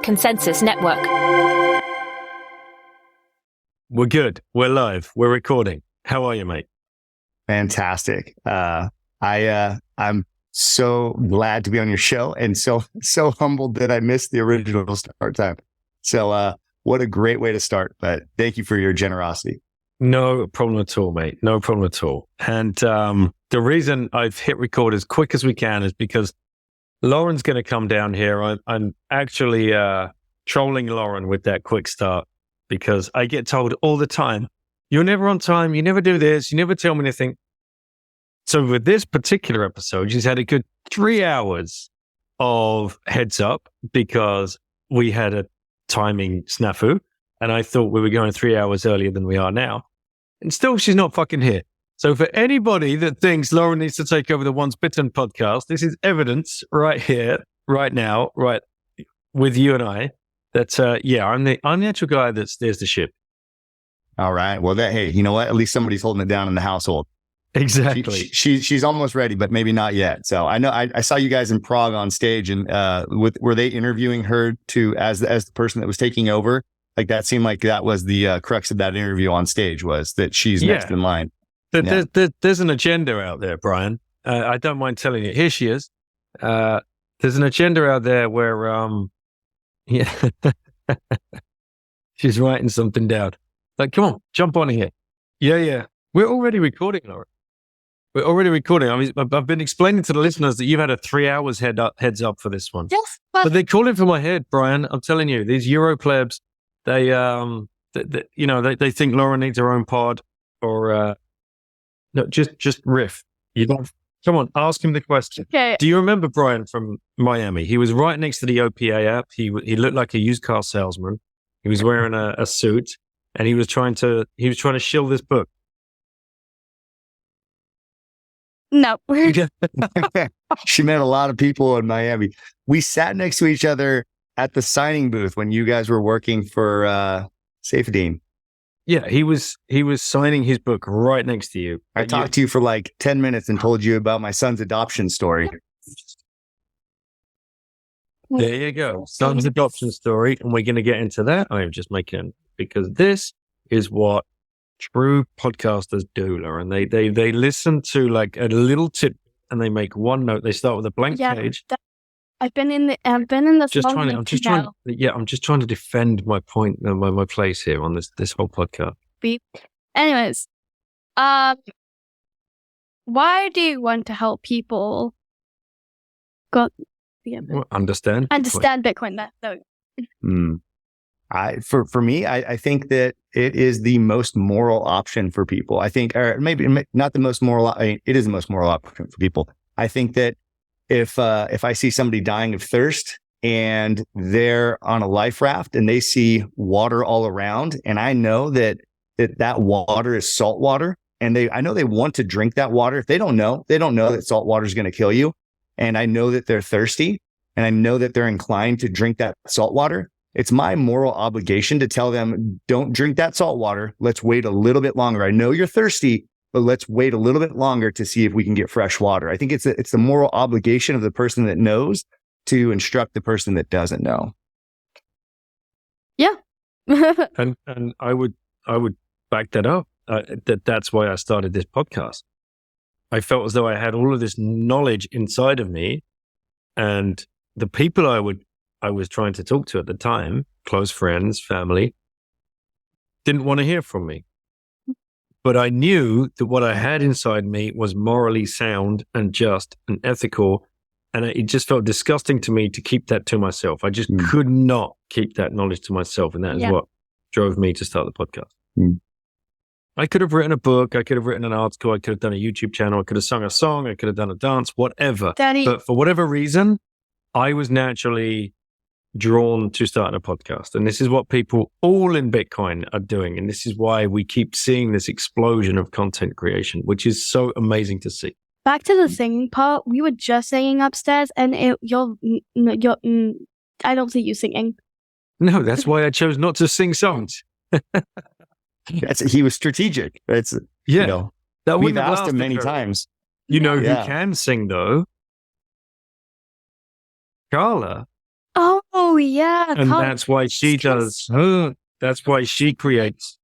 Consensus Network. We're good. We're live. We're recording. How are you, mate? Fantastic. I'm so glad to be on your show and so humbled that I missed the original start time. So what a great way to start. But thank you for your generosity. No problem at all, mate. No problem at all. And the reason I've hit record as quick as we can is because Lauren's going to come down here. I'm actually trolling Lauren with that quick start because I get told all the time, you're never on time, you never do this, you never tell me anything. So with this particular episode, she's had a good 3 hours of heads up because we had a timing snafu. And I thought we were going 3 hours earlier than we are now. And still, she's not fucking here. So for anybody that thinks Lauren needs to take over the Once Bitten podcast, this is evidence right here, right now, right with you and I, that, I'm the actual guy that steers the ship. All right. Well, hey, you know what? At least somebody's holding it down in the household. Exactly. She's almost ready, but maybe not yet. So I know I saw you guys in Prague on stage, and were they interviewing her as the person that was taking over? Like that seemed like that was the crux of that interview on stage, was that she's next in line. There's an agenda out there, Brian. I don't mind telling you. Here she is. There's an agenda out there where, she's writing something down. Like, come on, jump on here. Yeah. We're already recording, Laura. We're already recording. I mean, I've been explaining to the listeners that you've had a 3 hours heads up for this one. Yes, but they're calling for my head, Brian. I'm telling you, these Euro plebs, they think Laura needs her own pod, or no, just riff. You don't. Come on, ask him the question. Okay. Do you remember Brian from Miami? He was right next to the OPA app. He looked like a used car salesman. He was wearing a suit, and he was trying to shill this book. No. She met a lot of people in Miami. We sat next to each other at the signing booth when you guys were working for Safedine. Yeah, he was signing his book right next to you. I talked to you for like 10 minutes and told you about my son's adoption story. There you go. Son's adoption story. And we're going to get into that. I'm just making it because this is what true podcasters do, Lauren. They listen to like a little tip and they make one note. They start with a blank page. I've been in this. I'm just trying to defend my point, my place here on this whole podcast. Anyways, why do you want to help people understand Bitcoin? For me, I think that it is the most moral option for people. I think, or maybe not the most moral. It is the most moral option for people. I think that if I see somebody dying of thirst and they're on a life raft and they see water all around, and I know that water is salt water, and I know they want to drink that water. If they don't know that salt water is going to kill you, and I know that they're thirsty, and I know that they're inclined to drink that salt water. It's my moral obligation to tell them, don't drink that salt water. Let's wait a little bit longer. I know you're thirsty, but let's wait a little bit longer to see if we can get fresh water. I think it's the moral obligation of the person that knows to instruct the person that doesn't know. Yeah. and I would back that up. That's why I started this podcast. I felt as though I had all of this knowledge inside of me, and the people I was trying to talk to at the time, close friends, family, didn't want to hear from me. But I knew that what I had inside me was morally sound and just and ethical. And it just felt disgusting to me to keep that to myself. I just could not keep that knowledge to myself. And that is what drove me to start the podcast. I could have written a book. I could have written an article. I could have done a YouTube channel. I could have sung a song. I could have done a dance, whatever. Daddy. But for whatever reason, I was naturally drawn to start a podcast. And this is what people all in Bitcoin are doing. And this is why we keep seeing this explosion of content creation, which is so amazing to see. Back to the singing part, we were just singing upstairs, and I don't see you singing. No, that's why I chose not to sing songs. He was strategic. Yeah. That we've asked him many times. Who can sing though? Carla. Oh, Oh yeah, And that's why she does. That's why she creates.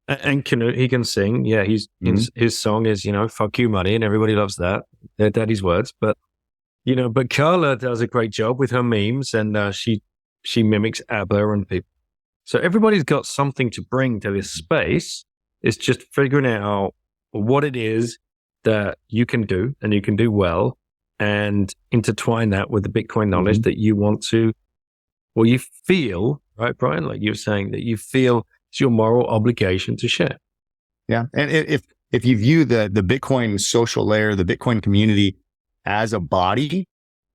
And he can sing. Yeah, his song is, fuck you money, and everybody loves that. They're daddy's words. But but Carla does a great job with her memes, and she mimics ABBA and people. So everybody's got something to bring to this space. It's just figuring out what it is that you can do and you can do well, and intertwine that with the Bitcoin knowledge that you want to, well, you feel, right, Brian, like you were saying, that you feel it's your moral obligation to share. Yeah. And if you view the Bitcoin social layer, the Bitcoin community as a body,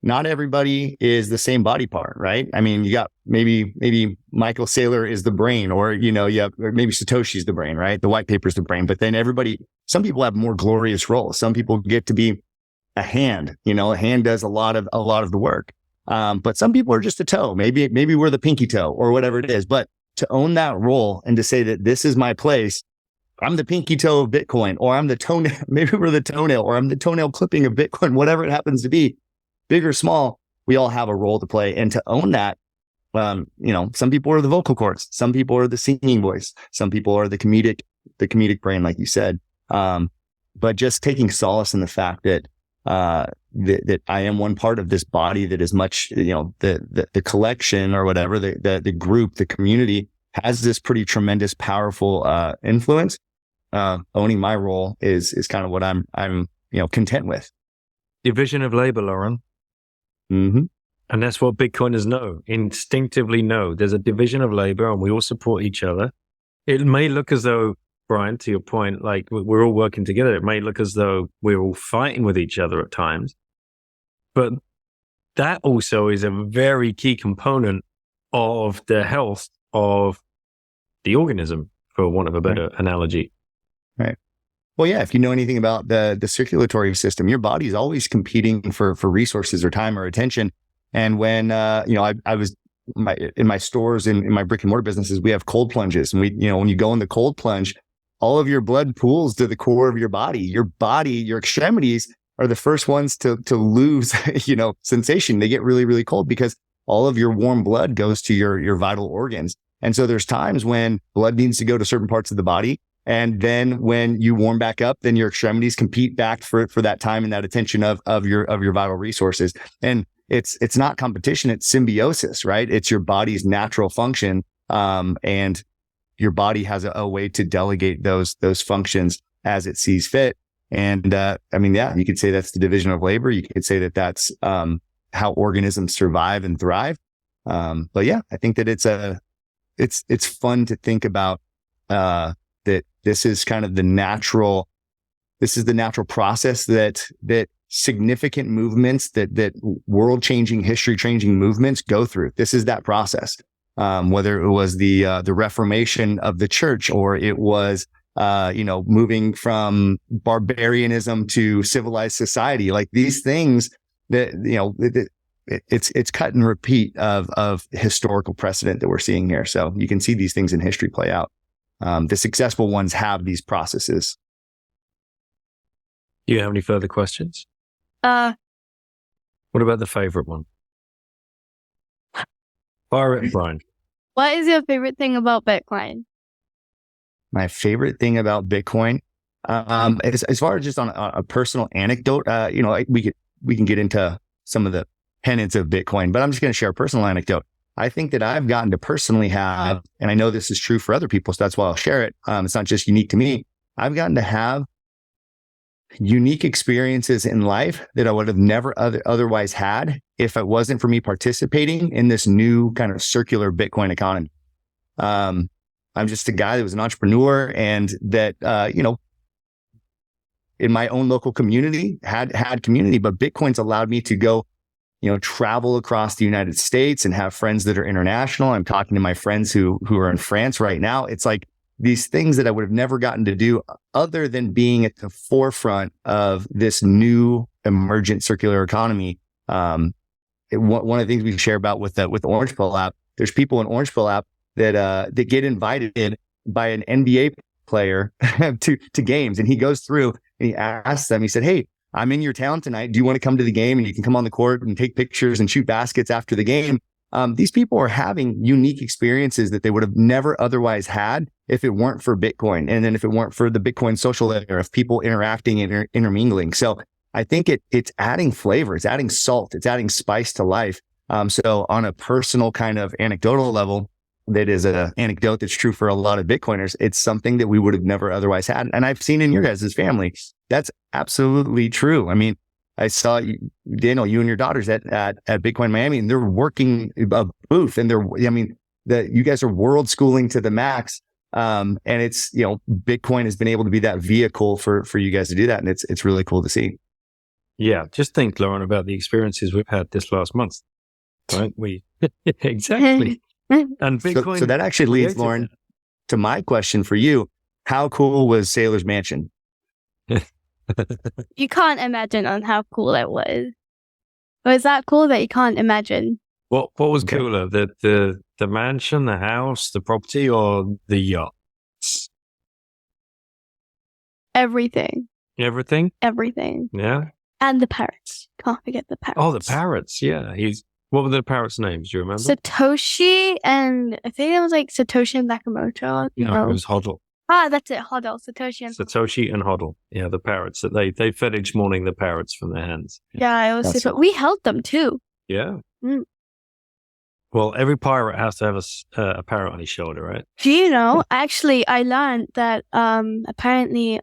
not everybody is the same body part, right? I mean, you got maybe Michael Saylor is the brain, or, or maybe Satoshi's the brain, right? The white paper's the brain. But then some people have more glorious roles. Some people get to be a hand, a hand does a lot of the work. But some people are just a toe. Maybe we're the pinky toe or whatever it is. But to own that role and to say that this is my place, I'm the pinky toe of Bitcoin, or I'm the toenail, maybe we're the toenail, or I'm the toenail clipping of Bitcoin, whatever it happens to be, big or small, we all have a role to play. And to own that, some people are the vocal cords, some people are the singing voice, some people are the comedic brain, like you said. But just taking solace in the fact that that I am one part of this body that is much, the collection or whatever, the group, the community has this pretty tremendous, powerful influence. Owning my role is kind of what I'm content with. Division of labor, Lauren. Mm-hmm. And that's what Bitcoiners know, instinctively know. There's a division of labor and we all support each other. It may look as though, Brian, to your point, like we're all working together. It may look as though we're all fighting with each other at times. But that also is a very key component of the health of the organism, for want of a better analogy. Right. Well, yeah, if you know anything about the circulatory system, your body's always competing for resources or time or attention. And when, I was in my stores, in my brick and mortar businesses, we have cold plunges. And when you go in the cold plunge, all of your blood pools to the core of your body. Your extremities are the first ones to lose, sensation. They get really, really cold because all of your warm blood goes to your vital organs. And so there's times when blood needs to go to certain parts of the body. And then when you warm back up, then your extremities compete back for that time and that attention of your vital resources. And it's not competition, it's symbiosis, right? It's your body's natural function. And your body has a way to delegate those functions as it sees fit. And you could say that's the division of labor. You could say that that's how organisms survive and thrive. But yeah, I think that it's fun to think about that this is kind of the natural process that significant movements, that world changing, history changing movements go through. This is that process. Whether it was the Reformation of the church, or it was moving from barbarianism to civilized society, like these things that it's cut and repeat of historical precedent that we're seeing here. So you can see these things in history play out. The successful ones have these processes. Do you have any further questions? What about the favorite one? Fire it, Brian. What is your favorite thing about Bitcoin? My favorite thing about Bitcoin, as far as just on a personal anecdote, we can get into some of the tenets of Bitcoin, but I'm just going to share a personal anecdote. I think that I've gotten to personally have, and I know this is true for other people, so that's why I'll share it. It's not just unique to me. I've gotten to have unique experiences in life that I would have never otherwise had if it wasn't for me participating in this new kind of circular Bitcoin economy. I'm just a guy that was an entrepreneur and that, in my own local community had community, but Bitcoin's allowed me to go, travel across the United States and have friends that are international. I'm talking to my friends who are in France right now. It's like these things that I would have never gotten to do other than being at the forefront of this new emergent circular economy. One of the things we share about with the Orange Pill app, there's people in Orange Pill app that get invited by an NBA player to games. And he goes through and he asks them, he said, "Hey, I'm in your town tonight. Do you want to come to the game? And you can come on the court and take pictures and shoot baskets after the game." these people are having unique experiences that they would have never otherwise had if it weren't for Bitcoin. And then if it weren't for the Bitcoin social layer of people interacting and intermingling. So I think it's adding flavor, it's adding salt, it's adding spice to life. So on a personal kind of anecdotal level, that is an anecdote that's true for a lot of Bitcoiners. It's something that we would have never otherwise had. And I've seen in your guys' family, that's absolutely true. I mean, I saw you, Daniel, you and your daughters at Bitcoin Miami, and they're working a booth, and you guys are world schooling to the max. And it's, Bitcoin has been able to be that vehicle for you guys to do that. And it's really cool to see. Yeah. Just think, Lauren, about the experiences we've had this last month. Right? Exactly. And Bitcoin. So that actually leads, Lauren, to my question for you. How cool was Sailor's Mansion? You can't imagine on how cool it was. It was that cool that you can't imagine. What was cooler, the mansion, the house, the property, or the yacht? Everything. Everything? Everything. Yeah. And the parrots. Can't forget the parrots. Oh, the parrots. Yeah. What were the parrots' names? Do you remember? Satoshi, and I think it was like Satoshi and Nakamoto. No, it was Hodl. That's it. Hodl. Satoshi and Hodl. Yeah, the parrots that they fed each morning the parrots from their hands. Yeah, it was super. We held them too. Yeah. Mm. Well, every pirate has to have a parrot on his shoulder, right? Do you know? Actually, I learned that apparently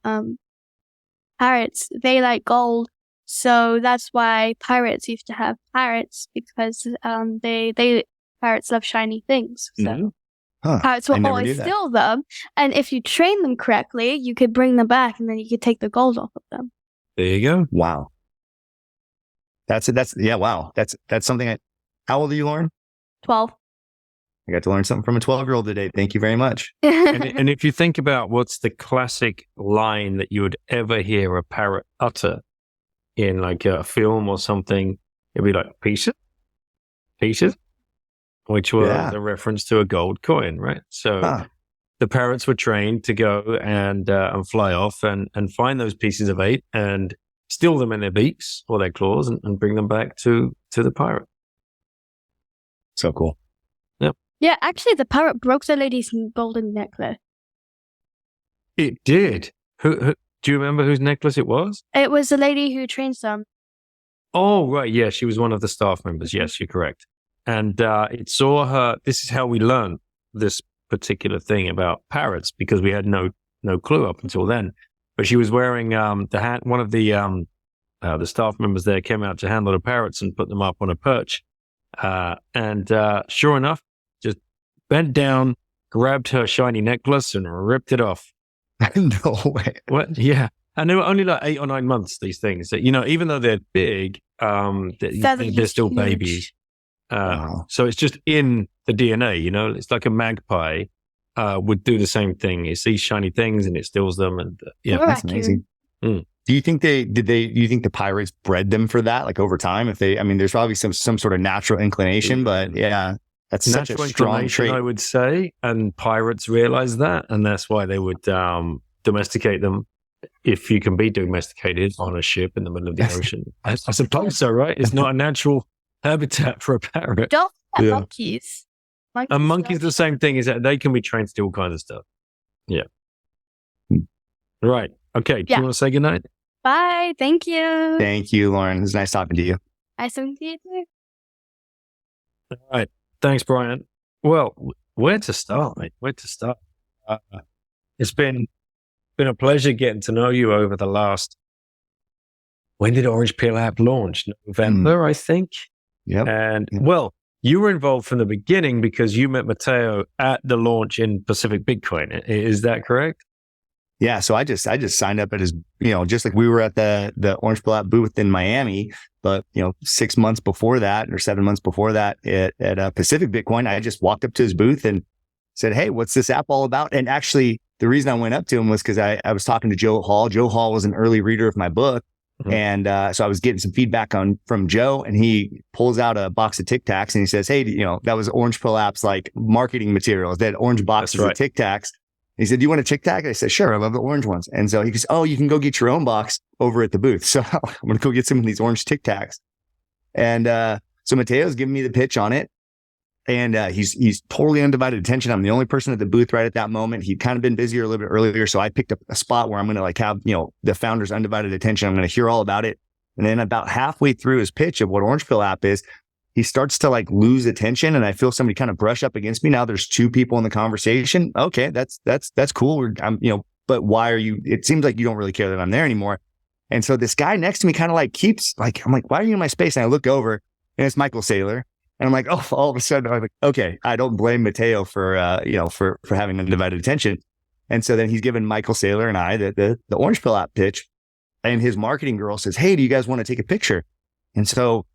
parrots, they like gold. So that's why pirates used to have parrots, because parrots love shiny things. So parrots will always steal them, and if you train them correctly, you could bring them back, and then you could take the gold off of them. There you go. Wow. Wow. That's something. How old are you, Lauren? 12. I got to learn something from a 12-year-old today. Thank you very much. and if you think about what's the classic line that you would ever hear a parrot utter in like a film or something, it'd be like pieces, which was a reference to a gold coin, right? So the parrots were trained to go and fly off and find those pieces of eight and steal them in their beaks or their claws and bring them back to the pirate. So cool. Yep. Yeah, actually, the parrot broke the lady's golden necklace. It did. Who do you remember whose necklace it was? It was the lady who trains them. Oh, right. Yeah, she was one of the staff members. Yes, you're correct. And it saw her. This is how we learned this particular thing about parrots, because we had no clue up until then. But she was wearing one of the staff members there came out to handle the parrots and put them up on a perch. And sure enough, just bent down, grabbed her shiny necklace and ripped it off. No way. What? Yeah. And they were only like 8 or 9 months, these things. That, even though they're big, they're still huge. Babies. Wow. So it's just in the DNA, it's like a magpie would do the same thing. It sees shiny things and it steals them. And that's amazing. Mm. Do you think you think the pirates bred them for that? Like over time, there's probably some sort of natural inclination, but yeah, that's such a strong trait, I would say. And pirates realize that. And that's why they would domesticate them. If you can be domesticated on a ship in the middle of the ocean. I suppose so, right? It's not a natural habitat for a parrot. Don't have monkeys. A monkey's the same thing, is that they can be trained to do all kinds of stuff. Yeah. Right. Okay. Do you want to say goodnight? Bye. Thank you. Thank you, Lauren. It was nice talking to you. Nice talking to you too. All right. Thanks, Brian. Well, where to start, mate? Where to start? It's been a pleasure getting to know you over the last. When did Orange Peel app launch? November, I think. Yep. And well, you were involved from the beginning because you met Mateo at the launch in Pacific Bitcoin. Is that correct? Yeah. So I just signed up at his, just like we were at the Orange Peel app booth in Miami, but 6 months before that or 7 months before that at Pacific Bitcoin, I just walked up to his booth and said, "Hey, what's this app all about?" And actually, the reason I went up to him was because I was talking to Joe Hall. Joe Hall was an early reader of my book. Mm-hmm. And so I was getting some feedback from Joe, and he pulls out a box of Tic Tacs and he says, "Hey, that was Orange Peel app's like marketing materials. They had orange boxes of Tic Tacs." He said, "Do you want a Tic Tac?" I said, "Sure. I love the orange ones." And so he goes, "Oh, you can go get your own box over at the booth." So I'm going to go get some of these orange Tic Tacs. And so Mateo's giving me the pitch on it. And he's totally undivided attention. I'm the only person at the booth right at that moment. He'd kind of been busier a little bit earlier. So I picked up a spot where I'm going to like have, the founder's undivided attention. I'm going to hear all about it. And then about halfway through his pitch of what Orange Pill app is, he starts to like lose attention. And I feel somebody kind of brush up against me. Now there's two people in the conversation. Okay. That's cool. But why are you, it seems like you don't really care that I'm there anymore. And so this guy next to me kind of like keeps like, I'm like, why are you in my space? And I look over and it's Michael Saylor. And I'm like, oh, all of a sudden, I'm like, okay, I don't blame Mateo for having undivided attention. And so then he's given Michael Saylor and I the Orange Pill app pitch, and his marketing girl says, hey, do you guys want to take a picture? And so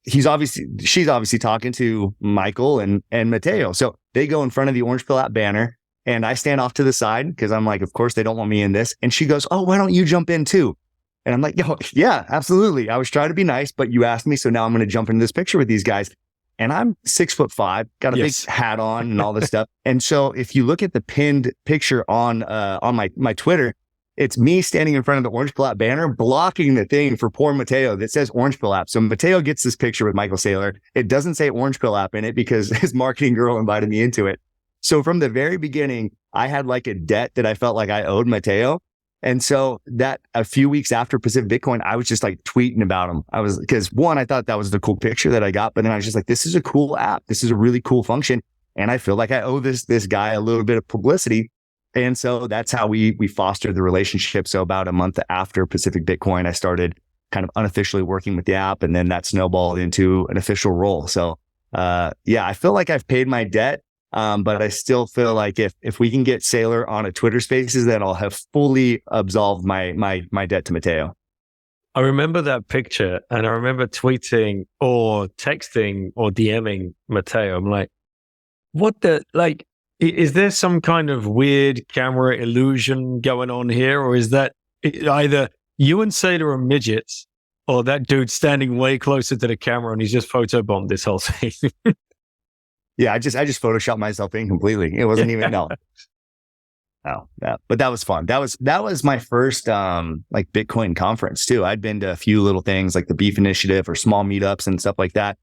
she's obviously talking to Michael and Mateo. So they go in front of the Orange Pill app banner, and I stand off to the side because I'm like, of course they don't want me in this. And she goes, oh, why don't you jump in too? And I'm like, yo, yeah, absolutely. I was trying to be nice, but you asked me, so now I'm going to jump into this picture with these guys. And I'm 6'5", got a big hat on and all this stuff. And so if you look at the pinned picture on my Twitter, it's me standing in front of the Orange Pill app banner, blocking the thing for poor Mateo that says Orange Pill app. So Mateo gets this picture with Michael Saylor. It doesn't say Orange Pill app in it because his marketing girl invited me into it. So from the very beginning, I had like a debt that I felt like I owed Mateo. And so that a few weeks after Pacific Bitcoin, I was just like tweeting about him. Because one, I thought that was the cool picture that I got, but then I was just like, this is a cool app. This is a really cool function. And I feel like I owe this guy a little bit of publicity. And so that's how we fostered the relationship. So about a month after Pacific Bitcoin, I started kind of unofficially working with the app, and then that snowballed into an official role. So, I feel like I've paid my debt. But I still feel like if we can get Saylor on a Twitter Spaces, then I'll have fully absolved my debt to Mateo. I remember that picture, and I remember tweeting or texting or DMing Mateo. I'm like, is there some kind of weird camera illusion going on here? Or is that either you and Saylor are midgets, or that dude's standing way closer to the camera and he's just photobombed this whole thing? Yeah, I just photoshopped myself in completely. It wasn't even no. But that was fun. That was my first like Bitcoin conference too. I'd been to a few little things like the Beef Initiative or small meetups and stuff like that.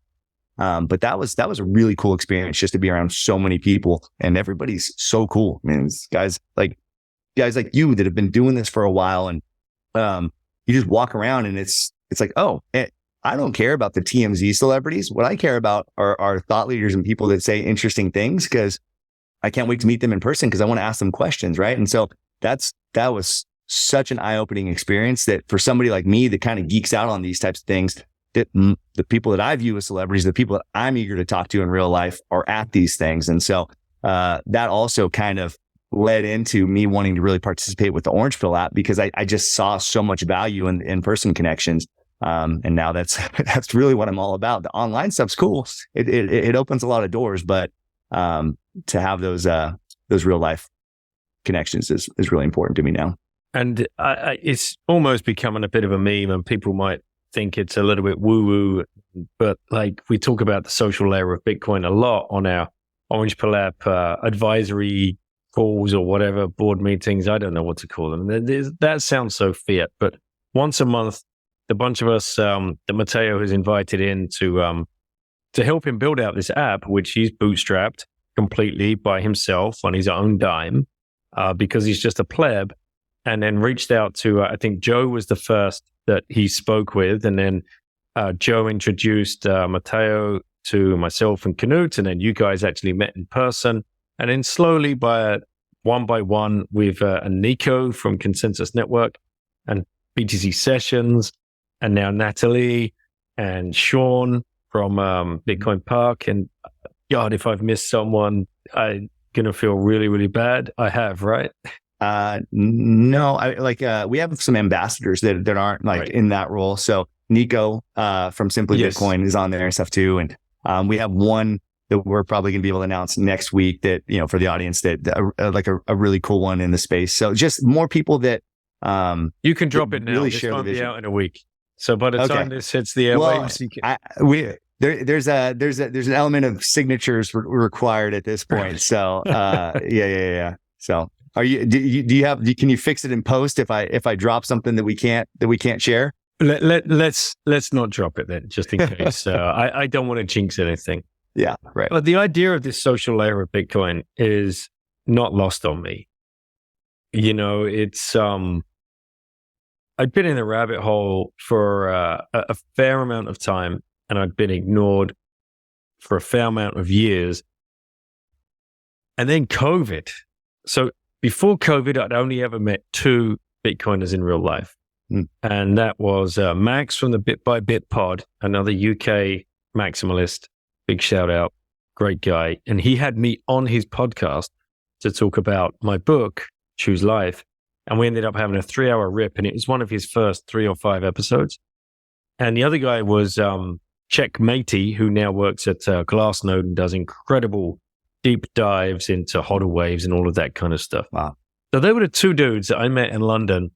But that was a really cool experience just to be around so many people, and everybody's so cool. I mean, it's guys like you that have been doing this for a while, and you just walk around and it's like, oh, I don't care about the TMZ celebrities. What I care about are thought leaders and people that say interesting things, because I can't wait to meet them in person because I want to ask them questions, right? And so that was such an eye-opening experience that for somebody like me that kind of geeks out on these types of things, that the people that I view as celebrities, the people that I'm eager to talk to in real life are at these things. And so that also kind of led into me wanting to really participate with the Orange Pill app, because I just saw so much value in in-person connections. And now that's really what I'm all about. The online stuff's cool. It opens a lot of doors, but to have those real life connections is really important to me now. And it's almost becoming a bit of a meme, and people might think it's a little bit woo-woo, but like we talk about the social layer of Bitcoin a lot on our Orange Pill app advisory calls or whatever, board meetings. I don't know what to call them. That sounds so fiat, but once a month, the bunch of us that Mateo has invited in to help him build out this app, which he's bootstrapped completely by himself on his own dime, because he's just a pleb, and then reached out to, I think Joe was the first that he spoke with, and then Joe introduced Mateo to myself and Knut, and then you guys actually met in person. And then slowly, one by one, with Nico from KONSENSUS Network and BTC Sessions, and now Natalie and Sean from Bitcoin Park. And God, if I've missed someone, I'm going to feel really, really bad. I have, right? No, we have some ambassadors that aren't like in that role. So Nico from Simply Bitcoin is on there and stuff too. And we have one that we're probably going to be able to announce next week that, for the audience that like a really cool one in the space. So just more people that you can drop it now. Really this share won't the vision. be out in a week. So by the time this hits the airwaves, there's an element of signatures required at this point. So yeah. So can you fix it in post if I drop something that we can't share? Let's not drop it then, just in case. I don't want to jinx anything. Yeah, right. But the idea of this social layer of Bitcoin is not lost on me. You know, it's I've been in the rabbit hole for a fair amount of time, and I've been ignored for a fair amount of years. And then COVID. So before COVID, I'd only ever met two Bitcoiners in real life. And that was Max from the Bit by Bit pod, another UK maximalist. Big shout out. Great guy. And he had me on his podcast to talk about my book, Choose Life. And we ended up having a 3-hour rip, and it was one of his first 3 or 5 episodes. And the other guy was Checkmatey, who now works at Glassnode and does incredible deep dives into hodl waves and all of that kind of stuff. Wow. So they were the two dudes that I met in London,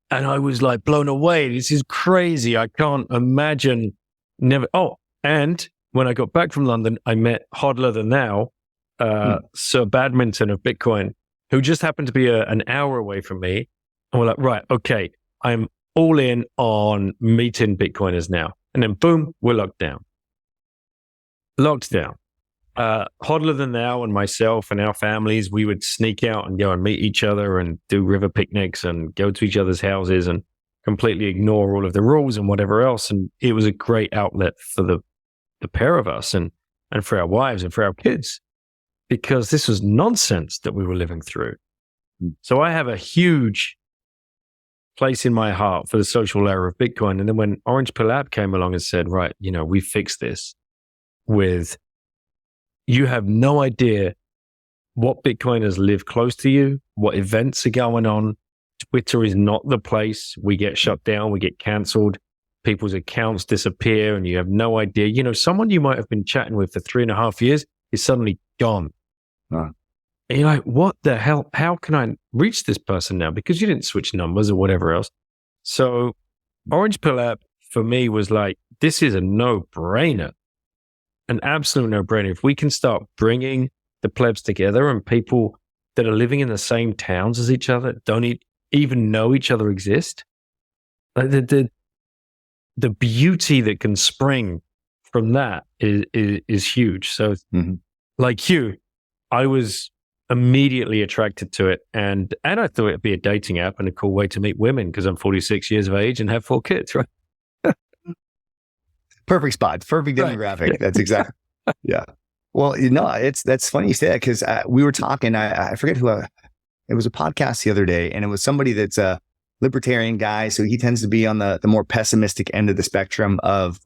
and I was like blown away. This is crazy. I can't imagine never. Oh, and when I got back from London, I met Hodler the Now, Sir Badminton of Bitcoin, who just happened to be an hour away from me. And we're like, right, okay, I'm all in on meeting Bitcoiners now. And then boom, we're locked down. Hodler the Now and myself and our families, we would sneak out and go and meet each other and do river picnics and go to each other's houses and completely ignore all of the rules and whatever else. And it was a great outlet for the pair of us and for our wives and for our kids, because this was nonsense that we were living through. So I have a huge place in my heart for the social layer of Bitcoin. And then when Orange Pleb came along and said, right, you know, we fixed this with, you have no idea what Bitcoiners live close to you, what events are going on. Twitter is not the place. We get shut down, we get canceled, people's accounts disappear, and you have no idea. You know, someone you might have been chatting with for 3.5 years is suddenly gone. Huh. And you're like, what the hell? How can I reach this person now? Because you didn't switch numbers or whatever else. So Orange Pleb for me was like, this is a no-brainer. An absolute no-brainer. If we can start bringing the plebs together and people that are living in the same towns as each other, don't even know each other exist, like the beauty that can spring from that is huge. So like you, I was immediately attracted to it, and I thought it'd be a dating app and a cool way to meet women because I'm 46 years of age and have 4 kids, right? Perfect spot, perfect demographic. Right. That's exactly. Yeah. Well, you know, that's funny you say that, because we were talking. I forget who. It was a podcast the other day, and it was somebody that's a libertarian guy. So he tends to be on the more pessimistic end of the spectrum of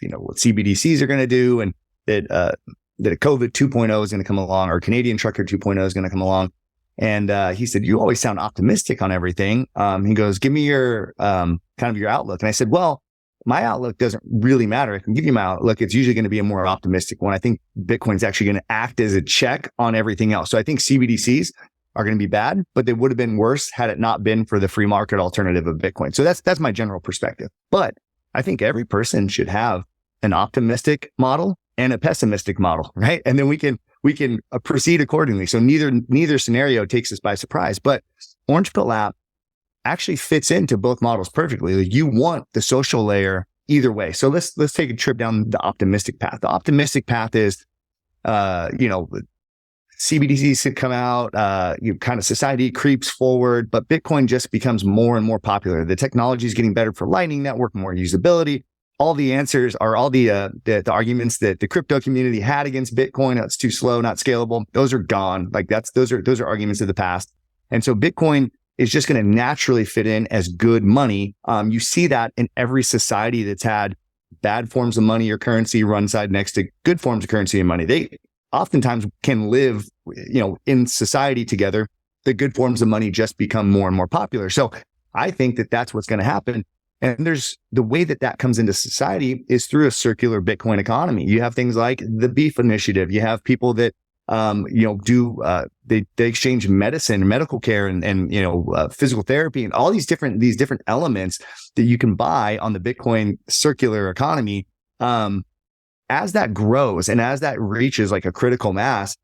you know what CBDCs are going to do, and that a COVID 2.0 is going to come along, or Canadian Trucker 2.0 is going to come along. And he said, you always sound optimistic on everything. He goes, give me your kind of your outlook. And I said, well, my outlook doesn't really matter. I can give you my outlook. It's usually going to be a more optimistic one. I think Bitcoin's actually going to act as a check on everything else. So I think CBDCs are going to be bad, but they would have been worse had it not been for the free market alternative of Bitcoin. So that's my general perspective. But I think every person should have an optimistic model and a pessimistic model, right? And then we can proceed accordingly. So neither scenario takes us by surprise. But Orange Pill app actually fits into both models perfectly. Like, you want the social layer either way. So let's take a trip down the optimistic path. The optimistic path is, you know, CBDCs could come out, kind of society creeps forward, but Bitcoin just becomes more and more popular. The technology is getting better for Lightning Network, more usability. All the answers are all the arguments that the crypto community had against Bitcoin. It's too slow, not scalable. Those are gone. Like those are arguments of the past. And so Bitcoin is just going to naturally fit in as good money. You see that in every society that's had bad forms of money or currency run side next to good forms of currency and money. They oftentimes can live, you know, in society together. The good forms of money just become more and more popular. So I think that that's what's going to happen. And there's the way that comes into society is through a circular Bitcoin economy. You have things like the Beef Initiative. You have people that, you know, they exchange medicine, medical care, and you know, physical therapy, and all these different elements that you can buy on the Bitcoin circular economy. As that grows and as that reaches like a critical mass,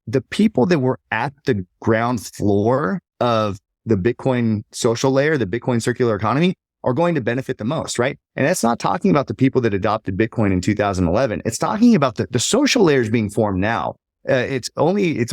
the people that were at the ground floor of the Bitcoin social layer, the Bitcoin circular economy, are going to benefit the most, right? And that's not talking about the people that adopted Bitcoin in 2011. It's talking about the social layers being formed now. It's only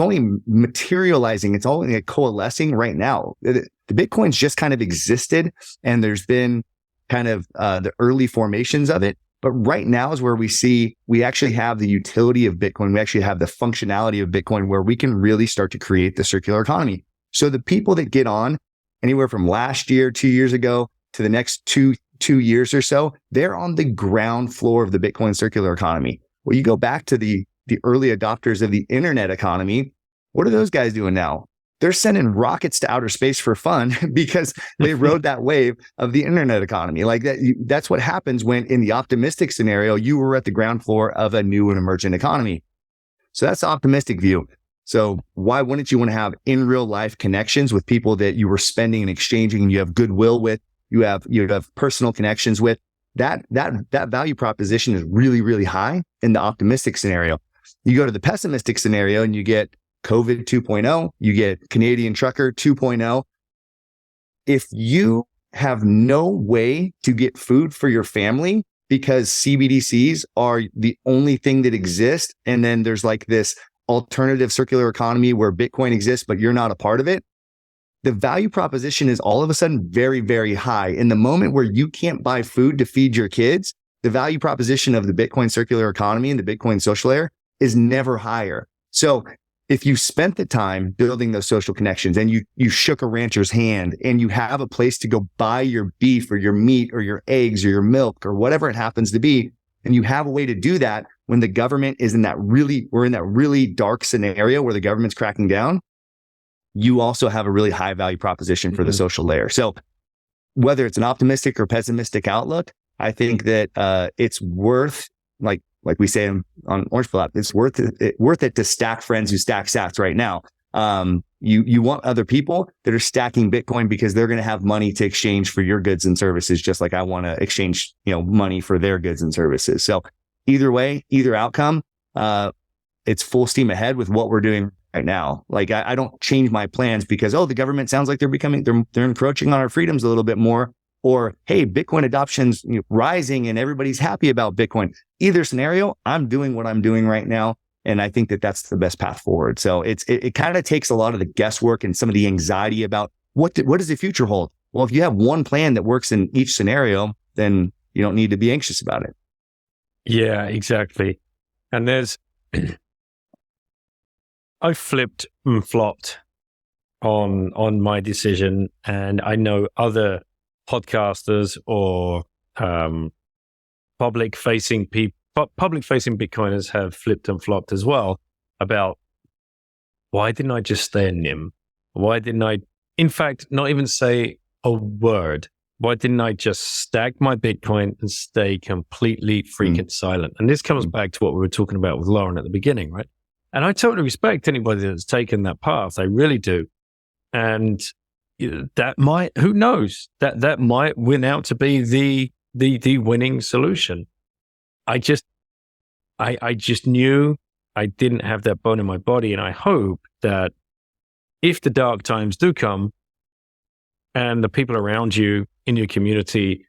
materializing. It's only coalescing right now. The Bitcoin's just kind of existed, and there's been kind of the early formations of it. But right now is where we actually have the utility of Bitcoin. We actually have the functionality of Bitcoin where we can really start to create the circular economy. So the people that get on anywhere from last year, 2 years ago to the next two years or so, they're on the ground floor of the Bitcoin circular economy. Well, you go back to the early adopters of the internet economy. What are those guys doing now? They're sending rockets to outer space for fun because they rode that wave of the internet economy. Like that's what happens when in the optimistic scenario, you were at the ground floor of a new and emergent economy. So that's the optimistic view. So why wouldn't you want to have in real life connections with people that you were spending and exchanging and you have goodwill with, you have personal connections with? That value proposition is really, really high in the optimistic scenario. You go to the pessimistic scenario and you get COVID 2.0, you get Canadian Trucker 2.0. If you have no way to get food for your family because CBDCs are the only thing that exists, and then there's like this alternative circular economy where Bitcoin exists, but you're not a part of it, the value proposition is all of a sudden very, very high. In the moment where you can't buy food to feed your kids, the value proposition of the Bitcoin circular economy and the Bitcoin social layer is never higher. So if you spent the time building those social connections and you shook a rancher's hand and you have a place to go buy your beef or your meat or your eggs or your milk or whatever it happens to be, and you have a way to do that when the government is we're in that really dark scenario where the government's cracking down, you also have a really high value proposition for the social layer. So whether it's an optimistic or pessimistic outlook, I think that it's worth, like we say on Orange Pill app, it's worth it to stack friends who stack sats right now. You want other people that are stacking Bitcoin because they're going to have money to exchange for your goods and services, just like I want to exchange, money for their goods and services. So either way, either outcome, it's full steam ahead with what we're doing right now. Like I don't change my plans because, the government sounds like they're encroaching on our freedoms a little bit more. Or, hey, Bitcoin adoption's rising and everybody's happy about Bitcoin. Either scenario, I'm doing what I'm doing right now. And I think that that's the best path forward. So it kind of takes a lot of the guesswork and some of the anxiety about what does the future hold? Well, if you have one plan that works in each scenario, then you don't need to be anxious about it. Yeah, exactly. And I flipped and flopped on my decision. And I know other podcasters or public-facing Bitcoiners have flipped and flopped as well about why didn't I just stay a NIM? Why didn't I, in fact, not even say a word? Why didn't I just stack my Bitcoin and stay completely freaking silent? And this comes back to what we were talking about with Lauren at the beginning, right? And I totally respect anybody that's taken that path. I really do. And that might, who knows, that might win out to be the winning solution. I just knew I didn't have that bone in my body. And I hope that if the dark times do come and the people around you in your community,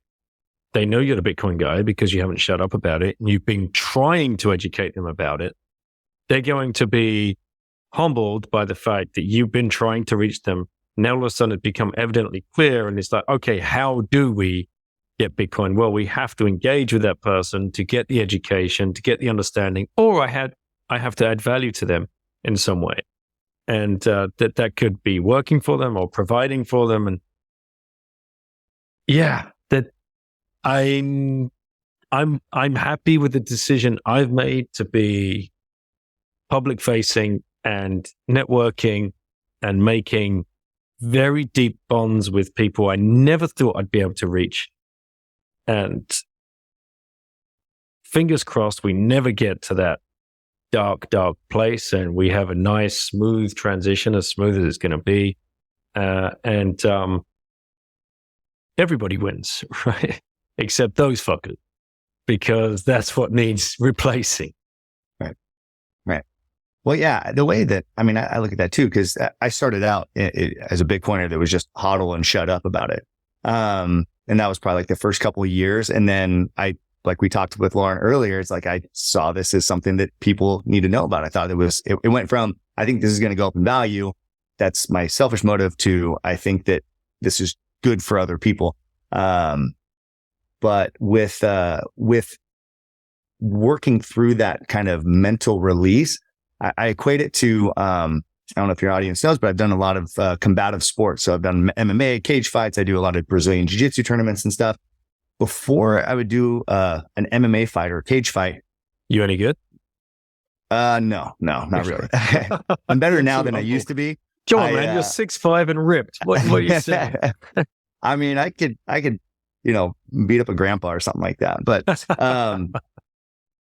they know you're the Bitcoin guy because you haven't shut up about it and you've been trying to educate them about it, they're going to be humbled by the fact that you've been trying to reach them. Now all of a sudden it's become evidently clear and it's like, okay, how do we get Bitcoin? Well, we have to engage with that person to get the education, to get the understanding, or I have to add value to them in some way. And that could be working for them or providing for them. And yeah, that I'm happy with the decision I've made to be public facing and networking and making very deep bonds with people I never thought I'd be able to reach. And fingers crossed we never get to that dark place and we have a nice, smooth transition, as smooth as it's going to be. And everybody wins, right? Except those fuckers, because that's what needs replacing. Right. Well, yeah, the way that, I look at that too, because I started out as a Bitcoiner that was just hodl and shut up about it. And And that was probably like the first couple of years. And then like we talked with Lauren earlier, it's like I saw this as something that people need to know about. I thought it went from, I think this is going to go up in value. That's my selfish motive to, I think that this is good for other people. But with working through that kind of mental release, I equate it to, I don't know if your audience knows, but I've done a lot of combative sports. So I've done MMA, cage fights. I do a lot of Brazilian jiu-jitsu tournaments and stuff. Before I would do an MMA fight or a cage fight. You any good? No, not really. I'm better now than I used to be. Come on, man, you're 6'5" and ripped. What are you saying? I mean, I could, beat up a grandpa or something like that.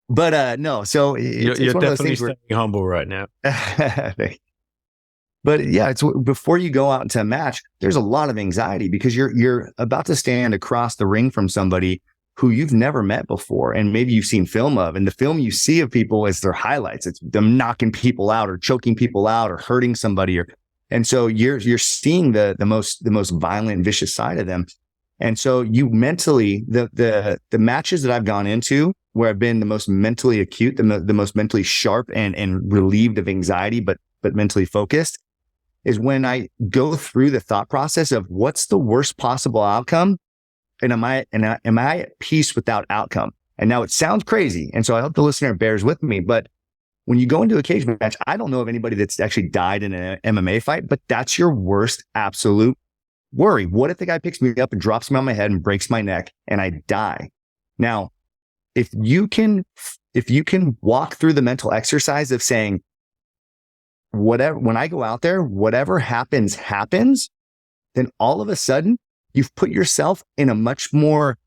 But no. So you're definitely staying humble right now. But yeah, it's before you go out into a match, there's a lot of anxiety because you're about to stand across the ring from somebody who you've never met before. And maybe you've seen film of, and the film you see of people is their highlights. It's them knocking people out or choking people out or hurting somebody. And so you're seeing the most violent, vicious side of them. And so you mentally, the matches that I've gone into where I've been the most mentally acute, the most mentally sharp and relieved of anxiety, but mentally focused, is when I go through the thought process of what's the worst possible outcome, and am I at peace with that outcome? And now it sounds crazy, and so I hope the listener bears with me. But when you go into a cage match, I don't know of anybody that's actually died in an MMA fight, but that's your worst absolute worry. What if the guy picks me up and drops me on my head and breaks my neck and I die? Now, if you can walk through the mental exercise of saying, when I go out there, whatever happens, then all of a sudden you've put yourself in a much more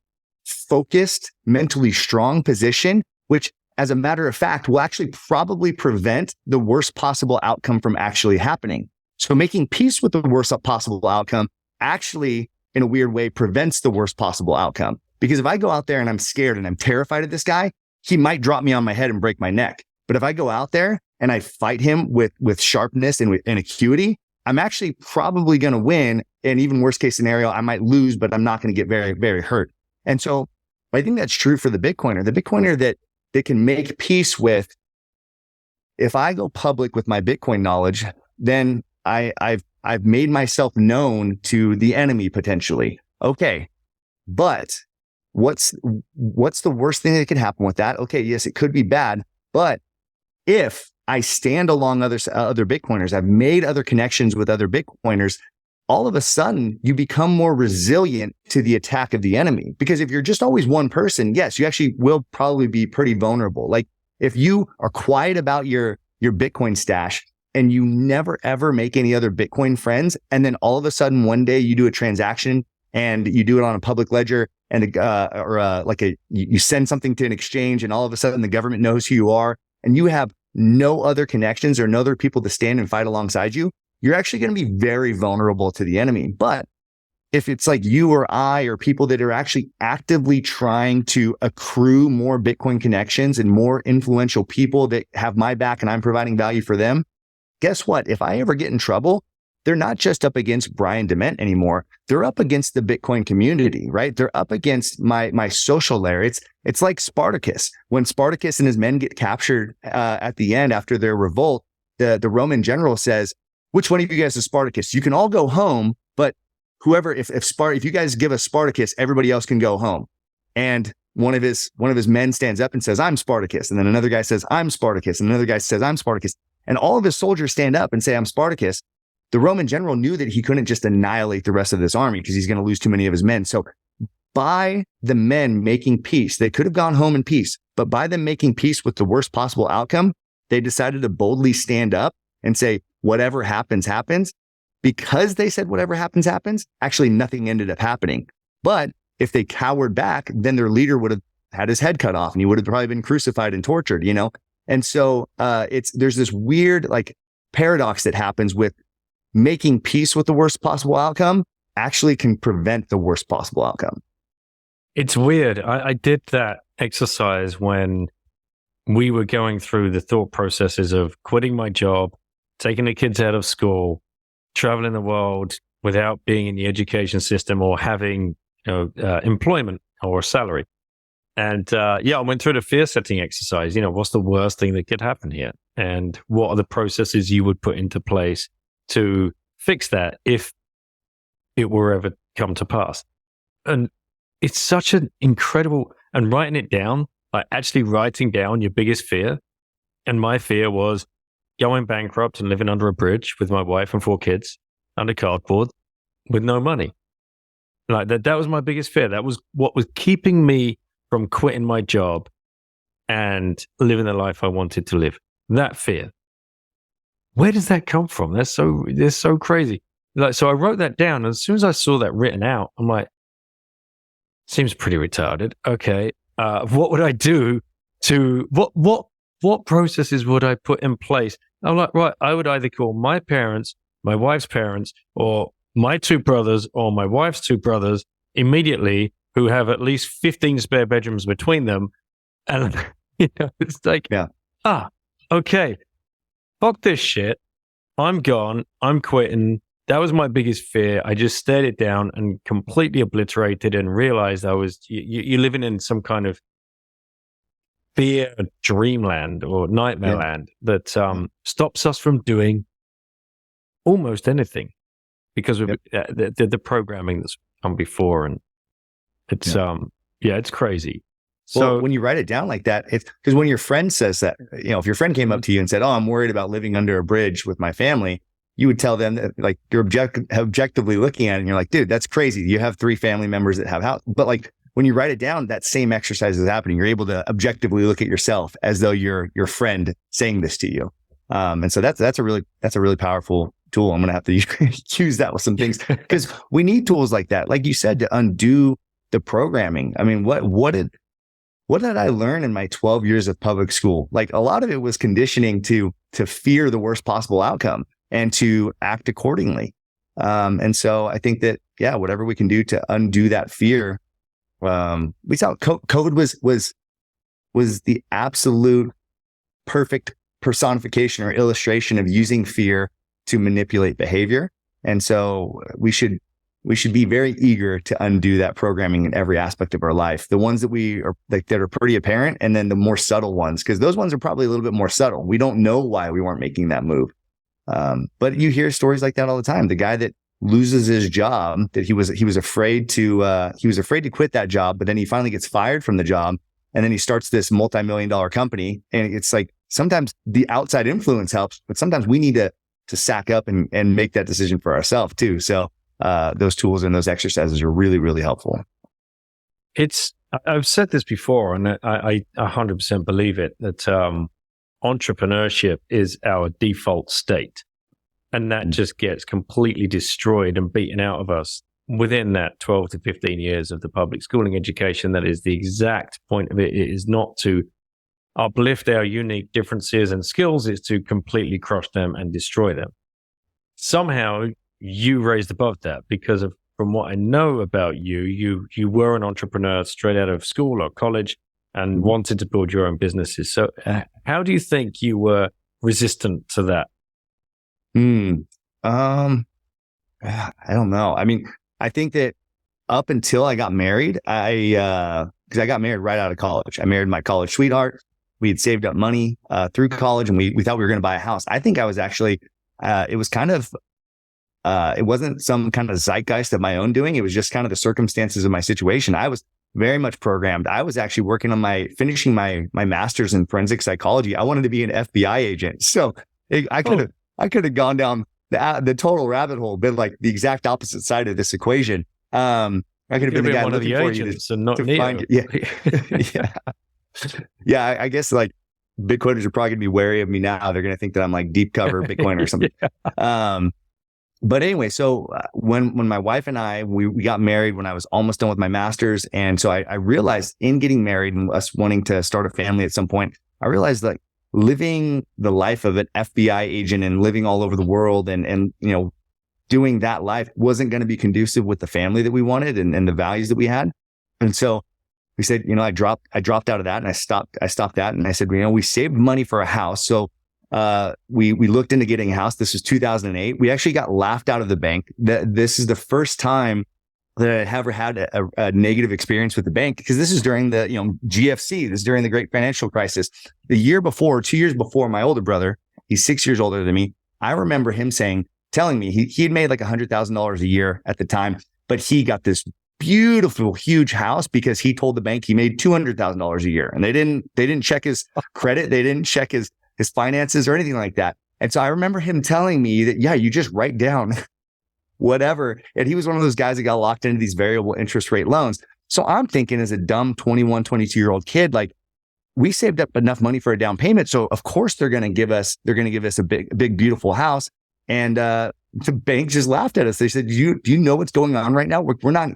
focused, mentally strong position, which as a matter of fact will actually probably prevent the worst possible outcome from actually happening. So making peace with the worst possible outcome actually, in a weird way, prevents the worst possible outcome. Because if I go out there and I'm scared and I'm terrified of this guy, he might drop me on my head and break my neck. But if I go out there and I fight him with sharpness and acuity, I'm actually probably going to win. And even worst case scenario, I might lose, but I'm not going to get very, very hurt. And so I think that's true for the Bitcoiner that can make peace with, if I go public with my Bitcoin knowledge, then I've made myself known to the enemy potentially. Okay, but what's the worst thing that could happen with that? Okay, yes, it could be bad, but if I stand along other Bitcoiners, I've made other connections with other Bitcoiners, all of a sudden you become more resilient to the attack of the enemy. Because if you're just always one person, yes, you actually will probably be pretty vulnerable. Like if you are quiet about your Bitcoin stash and you never ever make any other Bitcoin friends, and then all of a sudden one day you do a transaction and you do it on a public ledger and you send something to an exchange, and all of a sudden the government knows who you are, and you have no other connections or no other people to stand and fight alongside you, you're actually going to be very vulnerable to the enemy. But if it's like you or I or people that are actually actively trying to accrue more Bitcoin connections and more influential people that have my back and I'm providing value for them, guess what? If I ever get in trouble, they're not just up against Brian Dement anymore. They're up against the Bitcoin community, right? They're up against my social layer. It's like Spartacus. When Spartacus and his men get captured at the end after their revolt, the Roman general says, "Which one of you guys is Spartacus? You can all go home, but whoever, if you guys give us Spartacus, everybody else can go home." And one of his men stands up and says, "I'm Spartacus." And then another guy says, "I'm Spartacus." And another guy says, "I'm Spartacus." And all of his soldiers stand up and say, "I'm Spartacus." The Roman general knew that he couldn't just annihilate the rest of this army because he's going to lose too many of his men. So by the men making peace, they could have gone home in peace, but by them making peace with the worst possible outcome, they decided to boldly stand up and say, whatever happens, happens. Because they said whatever happens, happens, actually nothing ended up happening. But if they cowered back, then their leader would have had his head cut off and he would have probably been crucified and tortured, you know? And so there's this weird like paradox that happens with making peace with the worst possible outcome actually can prevent the worst possible outcome. It's weird. I did that exercise when we were going through the thought processes of quitting my job, taking the kids out of school, traveling the world without being in the education system or having employment or salary. And I went through the fear setting exercise. What's the worst thing that could happen here? And what are the processes you would put into place to fix that if it were ever come to pass? And it's such an incredible, and writing it down, like actually writing down your biggest fear. And my fear was going bankrupt and living under a bridge with my wife and 4 kids under cardboard with no money. Like that was my biggest fear. That was what was keeping me from quitting my job and living the life I wanted to live. That fear. Where does that come from? They're so crazy. So I wrote that down, and as soon as I saw that written out, I'm like, seems pretty retarded. Okay, what would I do to what processes would I put in place? I'm like, right, I would either call my parents, my wife's parents, or my 2 brothers, or my wife's 2 brothers immediately, who have at least 15 spare bedrooms between them, and it's like, okay, fuck this shit. I'm gone. I'm quitting. That was my biggest fear. I just stared it down and completely obliterated and realized I was you're living in some kind of fear dreamland or nightmare land that stops us from doing almost anything because of the programming that's come before. And it's it's crazy. So when you write it down like that, it's because when your friend says that, if your friend came up to you and said, "Oh, I'm worried about living under a bridge with my family," you would tell them that, like, you're objectively looking at it and you're like, dude, that's crazy. You have 3 family members that have house. But like when you write it down, that same exercise is happening. You're able to objectively look at yourself as though you're your friend saying this to you. And so that's a really powerful tool. I'm going to have to use that with some things because we need tools like that. Like you said, to undo the programming. I mean, what did I learn in my 12 years of public school? Like a lot of it was conditioning to fear the worst possible outcome and to act accordingly. And so I think that, whatever we can do to undo that fear, we saw COVID was the absolute perfect personification or illustration of using fear to manipulate behavior. And so we should be very eager to undo that programming in every aspect of our life. The ones that that are pretty apparent, and then the more subtle ones, because those ones are probably a little bit more subtle. We don't know why we weren't making that move. But you hear stories like that all the time. The guy that loses his job, that he was afraid to quit that job, but then he finally gets fired from the job, and then he starts this multi-million-dollar company. And it's like sometimes the outside influence helps, but sometimes we need to sack up and make that decision for ourselves too. So those tools and those exercises are really, really helpful. I've said this before, and I 100% believe it, that entrepreneurship is our default state. And that just gets completely destroyed and beaten out of us within that 12 to 15 years of the public schooling education. That is the exact point of it. It is not to uplift our unique differences and skills, it's to completely crush them and destroy them. Somehow you raised above that because from what I know about you were an entrepreneur straight out of school or college and wanted to build your own businesses. So how do you think you were resistant to that? I don't know. I mean, I think that up until I got married, because I got married right out of college. I married my college sweetheart. We had saved up money through college, and we thought we were going to buy a house. I think I was actually, it was kind of, it wasn't some kind of zeitgeist of my own doing. It was just kind of the circumstances of my situation. I was very much programmed. I was actually working on finishing my master's in forensic psychology. I wanted to be an FBI agent. So I could have gone down the total rabbit hole, been like the exact opposite side of this equation. I could have been the guy looking for you to find it. Yeah. I guess like Bitcoiners are probably gonna be wary of me now. They're gonna think that I'm like deep cover Bitcoin or something. But anyway, so when my wife and I, we got married when I was almost done with my master's. And so I realized in getting married and us wanting to start a family at some point, I realized like living the life of an FBI agent and living all over the world and doing that life wasn't going to be conducive with the family that we wanted and the values that we had. And so we said, I dropped out of that and I stopped that. And I said, we saved money for a house. So we looked into getting a house. This was 2008. We actually got laughed out of the bank. This is the first time that I ever had a negative experience with the bank, because this is during the, GFC, this is during the great financial crisis. The year before, 2 years before, my older brother, he's 6 years older than me. I remember him telling me he had made like $100,000 a year at the time, but he got this beautiful, huge house because he told the bank he made $200,000 a year, and they didn't check his credit, they didn't check his finances or anything like that. And so I remember him telling me that, yeah, you just write down whatever. And he was one of those guys that got locked into these variable interest rate loans. So I'm thinking, as a dumb 21, 22-year-old kid, like, we saved up enough money for a down payment. So of course they're going to give us a big, beautiful house. And the bank just laughed at us. They said, do you know what's going on right now? We're not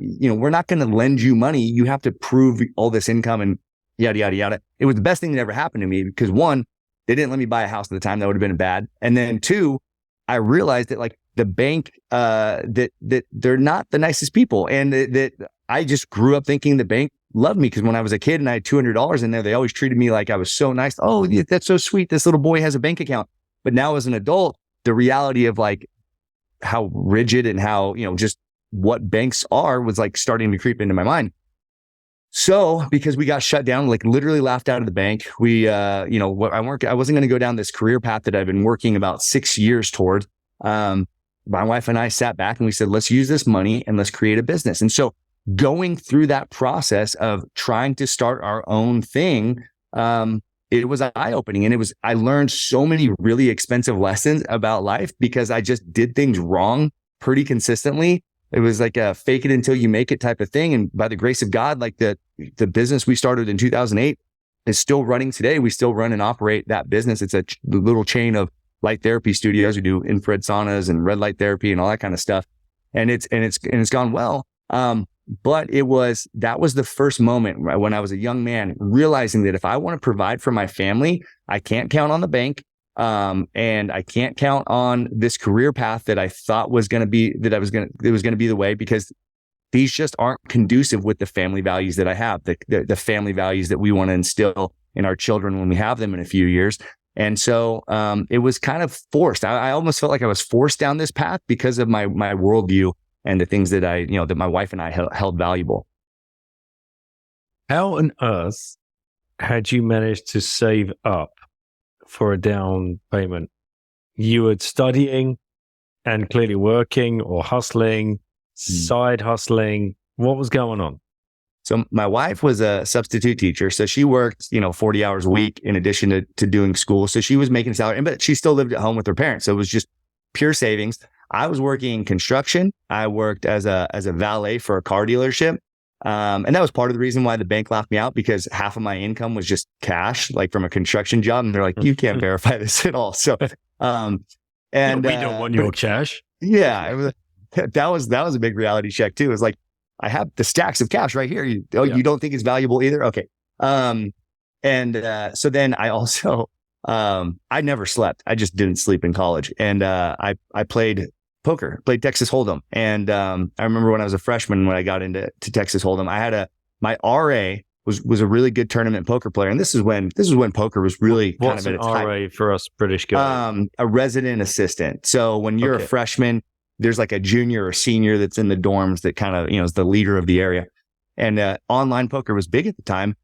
going to lend you money. You have to prove all this income and yada, yada, yada. It was the best thing that ever happened to me, because one, they didn't let me buy a house at the time. That would have been bad. And then two, I realized that, like, the bank, that they're not the nicest people. And that I just grew up thinking the bank loved me, because when I was a kid and I had $200 in there, they always treated me like I was so nice. Oh, that's so sweet. This little boy has a bank account. But now as an adult, the reality of, like, how rigid and how, just what banks are was, like, starting to creep into my mind. So because we got shut down, like, literally laughed out of the bank, we, I wasn't going to go down this career path that I've been working about 6 years toward. My wife and I sat back and we said, let's use this money and let's create a business. And so going through that process of trying to start our own thing, it was eye-opening. And I learned so many really expensive lessons about life, because I just did things wrong pretty consistently. It was like a fake it until you make it type of thing. And by the grace of God, like, the business we started in 2008 is still running today. We still run and operate that business. It's a little chain of light therapy studios. We do infrared saunas and red light therapy and all that kind of stuff. And it's gone well. But that was the first moment when I was a young man, realizing that if I want to provide for my family, I can't count on the bank. And I can't count on this career path that I thought was going to be, it was going to be the way, because these just aren't conducive with the family values that I have, the family values that we want to instill in our children when we have them in a few years. And so, it was kind of forced. I almost felt like I was forced down this path because of my worldview and the things that that my wife and I held valuable. How on earth had you managed to save up for a down payment? You were studying and clearly working or hustling, side hustling. What was going on? So my wife was a substitute teacher. So she worked, 40 hours a week in addition to doing school. So she was making salary, but she still lived at home with her parents. So it was just pure savings. I was working in construction. I worked as a valet for a car dealership. And that was part of the reason why the bank laughed me out, because half of my income was just cash, like from a construction job. And they're like, you can't verify this at all. So, we don't want your cash. Yeah. That was a big reality check too. It was like, I have the stacks of cash right here. You don't think it's valuable either? Okay. So then I also, I never slept. I just didn't sleep in college. And, I played poker, played Texas Hold'em. And, I remember when I was a freshman, when I got into Texas Hold'em, I had my RA was a really good tournament poker player. And this is when poker was really kind of at its height. RA for us British guys? A resident assistant. So when you're a freshman, there's like a junior or senior that's in the dorms that kind of, is the leader of the area. And online poker was big at the time.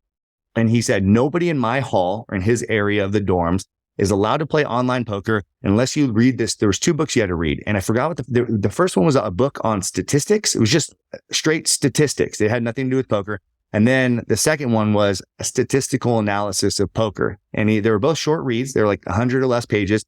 And he said, nobody in my hall or in his area of the dorms is allowed to play online poker unless you read this. There was 2 books you had to read. And I forgot what the first one was, a book on statistics. It was just straight statistics. It had nothing to do with poker. And then the second one was a statistical analysis of poker. And they were both short reads. They're like 100 or less pages.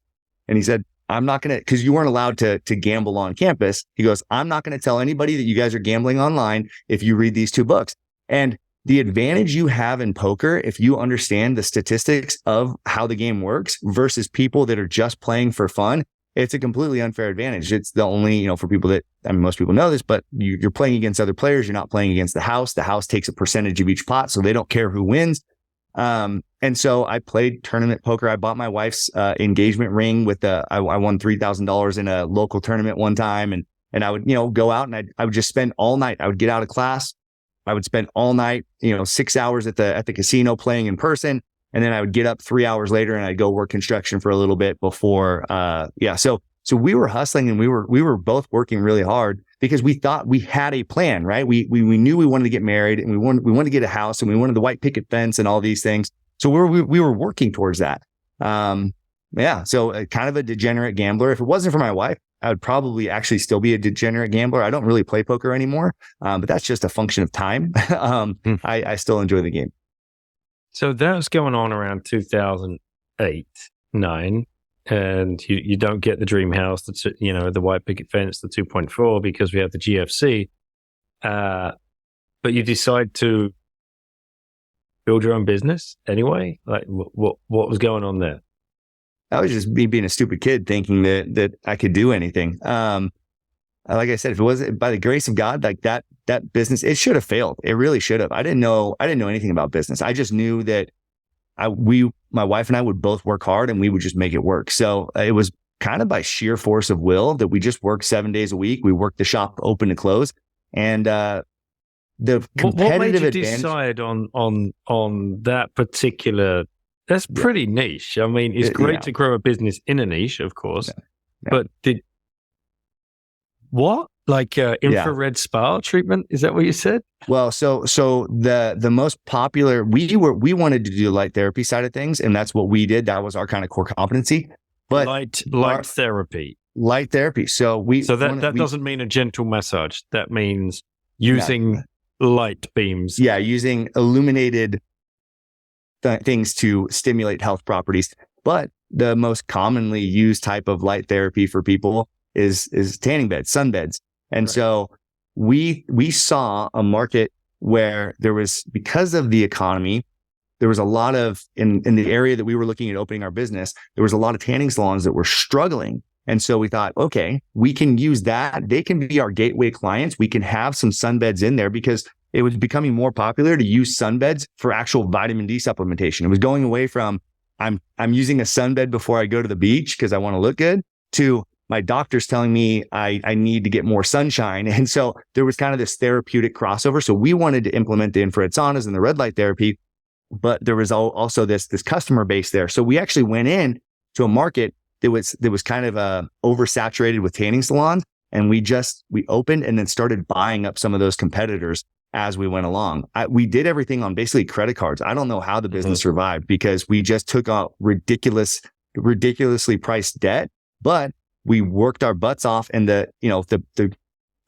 And he said, I'm not going to, because you weren't allowed to gamble on campus. He goes, I'm not going to tell anybody that you guys are gambling online if you read these 2 books. And the advantage you have in poker, if you understand the statistics of how the game works versus people that are just playing for fun, it's a completely unfair advantage. It's the only, for people that, most people know this, but you're playing against other players. You're not playing against the house. The house takes a percentage of each pot, so they don't care who wins. And so I played tournament poker. I bought my wife's engagement ring with I won $3,000 in a local tournament one time. And I would, go out and I would just spend all night. I would get out of class. I would spend all night, 6 hours at the casino playing in person. And then I would get up 3 hours later and I'd go work construction for a little bit before, So we were hustling and we were both working really hard. because we thought we had a plan, right? We knew we wanted to get married, and we wanted to get a house, and we wanted the white picket fence and all these things. So we were working towards that. So kind of a degenerate gambler. If it wasn't for my wife, I would probably actually still be a degenerate gambler. I don't really play poker anymore, but that's just a function of time. I still enjoy the game. So that was going on around 2008, 9, and you don't get the dream house, the white picket fence, the 2.4, because we have the GFC. But you decide to build your own business anyway. Like, what was going on there? That was just me being a stupid kid thinking that I could do anything. Like I said, if it wasn't by the grace of God, like that business, it should have failed. It really should have. I didn't know anything about business. I just knew that my wife and I would both work hard, and we would just make it work. So it was kind of by sheer force of will that we just worked 7 days a week. We worked the shop open to close, and the competitive what made you advantage. Decide on that particular? That's pretty niche. I mean, it's great to grow a business in a niche, of course, but what? Like infrared spa treatment? Is that what you said? Well, so the most popular, we wanted to do light therapy side of things, and that's what we did. That was our kind of core competency. But light therapy. Light therapy. So that doesn't mean a gentle massage. That means using light beams. Yeah, using illuminated things to stimulate health properties. But the most commonly used type of light therapy for people is tanning beds, sunbeds. And so we saw a market where there was, because of the economy, there was a lot of, in the area that we were looking at opening our business, there was a lot of tanning salons that were struggling. And so we thought, okay, we can use that. They can be our gateway clients. We can have some sunbeds in there, because it was becoming more popular to use sunbeds for actual vitamin D supplementation. It was going away from, I'm using a sunbed before I go to the beach because I want to look good, to my doctor's telling me I need to get more sunshine. And so there was kind of this therapeutic crossover. So we wanted to implement the infrared saunas and the red light therapy, but there was also this customer base there. So we actually went in to a market that was kind of oversaturated with tanning salons. And we opened and then started buying up some of those competitors as we went along. We did everything on basically credit cards. I don't know how the business survived, because we just took out ridiculously priced debt, but we worked our butts off, and the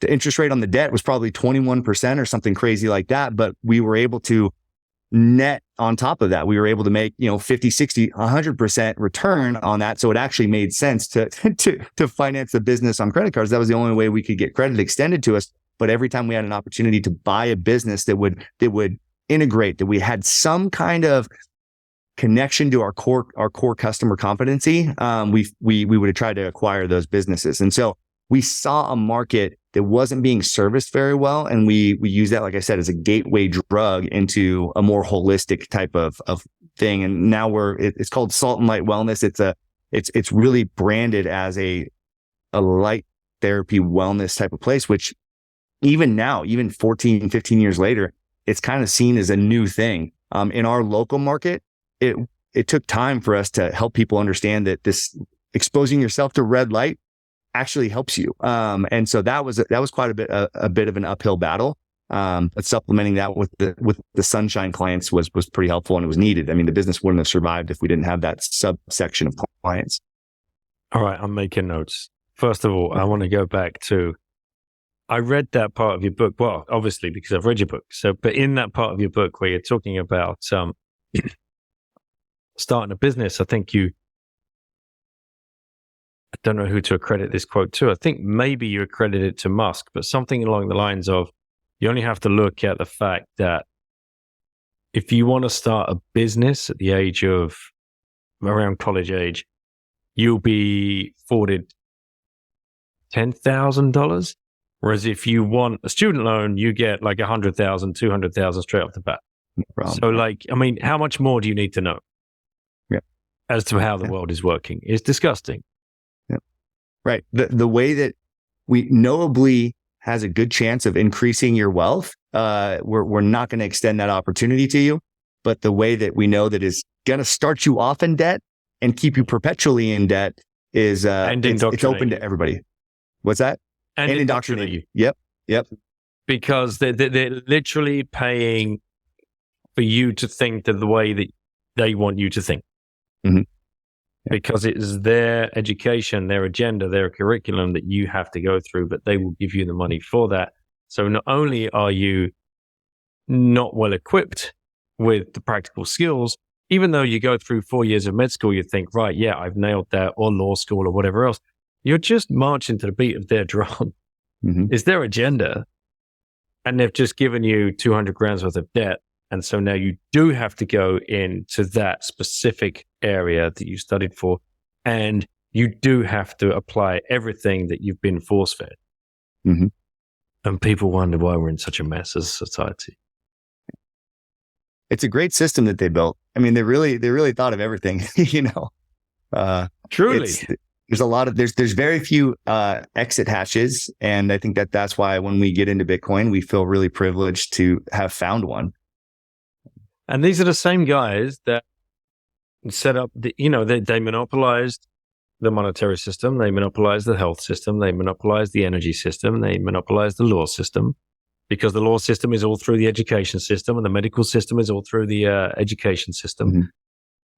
interest rate on the debt was probably 21% or something crazy like that. But we were able to net on top of that. We were able to make, 50, 60, 100% return on that. So it actually made sense to finance the business on credit cards. That was the only way we could get credit extended to us. But every time we had an opportunity to buy a business that would integrate, that we had some kind of connection to our core customer competency, we would have tried to acquire those businesses. And so we saw a market that wasn't being serviced very well, and we use that, like I said, as a gateway drug into a more holistic type of thing. And now it's called Salt and Light Wellness. It's really branded as a light therapy wellness type of place, which even now, even 14, 15 years later, it's kind of seen as a new thing. In our local market, it took time for us to help people understand that this exposing yourself to red light actually helps you. And so that was quite a bit of an uphill battle. But supplementing that with the sunshine clients was pretty helpful, and it was needed. I mean, the business wouldn't have survived if we didn't have that subsection of clients. All right, I'm making notes. First of all, I want to go back to, I read that part of your book. Well, obviously, because I've read your book. But in that part of your book where you're talking about starting a business, I think I don't know who to accredit this quote to. I think maybe you accredit it to Musk, but something along the lines of, you only have to look at the fact that if you want to start a business at the age of around college age, you'll be afforded $10,000. Whereas if you want a student loan, you get like $100,000, $200,000 straight off the bat. No problem. So how much more do you need to know? Yeah. As to how the world is working? It's disgusting. Yeah. Right. The way that we knowably has a good chance of increasing your wealth, we're not going to extend that opportunity to you. But the way that we know that is going to start you off in debt and keep you perpetually in debt is it's open to everybody. What's that? and indoctrinate you. Yep. Because they're literally paying for you to think the way that they want you to think. Mm-hmm. Because it is their education, their agenda, their curriculum that you have to go through, but they will give you the money for that. So not only are you not well equipped with the practical skills, even though you go through 4 years of med school, you think, right, yeah, I've nailed that, or law school or whatever else. You're just marching to the beat of their drum. Mm-hmm. It's their agenda. And they've just given you 200 grand's worth of debt. And so now you do have to go into that specific area that you studied for. And you do have to apply everything that you've been force fed. Mm-hmm. And people wonder why we're in such a mess as a society. It's a great system that they built. I mean, they really thought of everything, Truly. There's very few exit hatches. And I think that's why when we get into Bitcoin, we feel really privileged to have found one. And these are the same guys that set up they monopolized the monetary system. They monopolized the health system. They monopolized the energy system. They monopolized the law system, because the law system is all through the education system, and the medical system is all through the education system. Mm-hmm.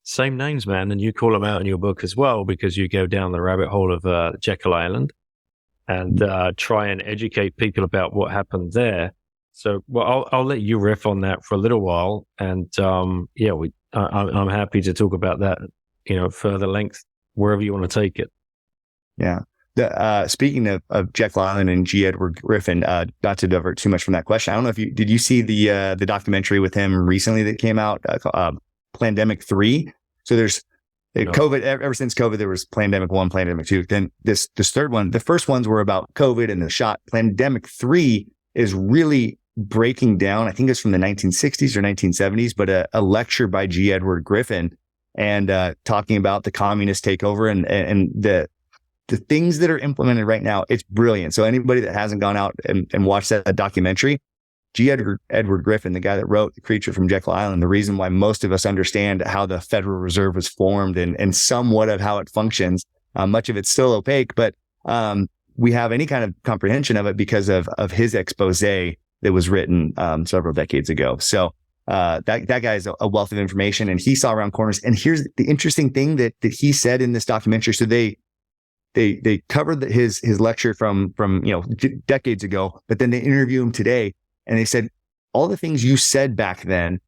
Same names, man. And you call them out in your book as well, because you go down the rabbit hole of Jekyll Island and try and educate people about what happened there. So, well, I'll let you riff on that for a little while. And I'm happy to talk about that, further length, wherever you want to take it. Yeah. Speaking of Jekyll Island and G. Edward Griffin, not to divert too much from that question, I don't know if did you see the documentary with him recently that came out, Plandemic 3? So there's COVID, ever since COVID, there was Plandemic 1, Plandemic 2. Then this third one, the first ones were about COVID and the shot. Plandemic 3 is really breaking down, I think it's from the 1960s or 1970s, but a lecture by G. Edward Griffin, and talking about the communist takeover and the things that are implemented right now. It's brilliant. So anybody that hasn't gone out and watched that documentary, G. Edward Griffin, the guy that wrote The Creature from Jekyll Island, the reason why most of us understand how the Federal Reserve was formed and somewhat of how it functions, much of it's still opaque, but we have any kind of comprehension of it because of his expose that was written several decades ago. So that guy is a wealth of information, and he saw around corners. And here's the interesting thing that he said in this documentary. So they covered his lecture from decades ago, but then they interview him today, and they said all the things you said back then,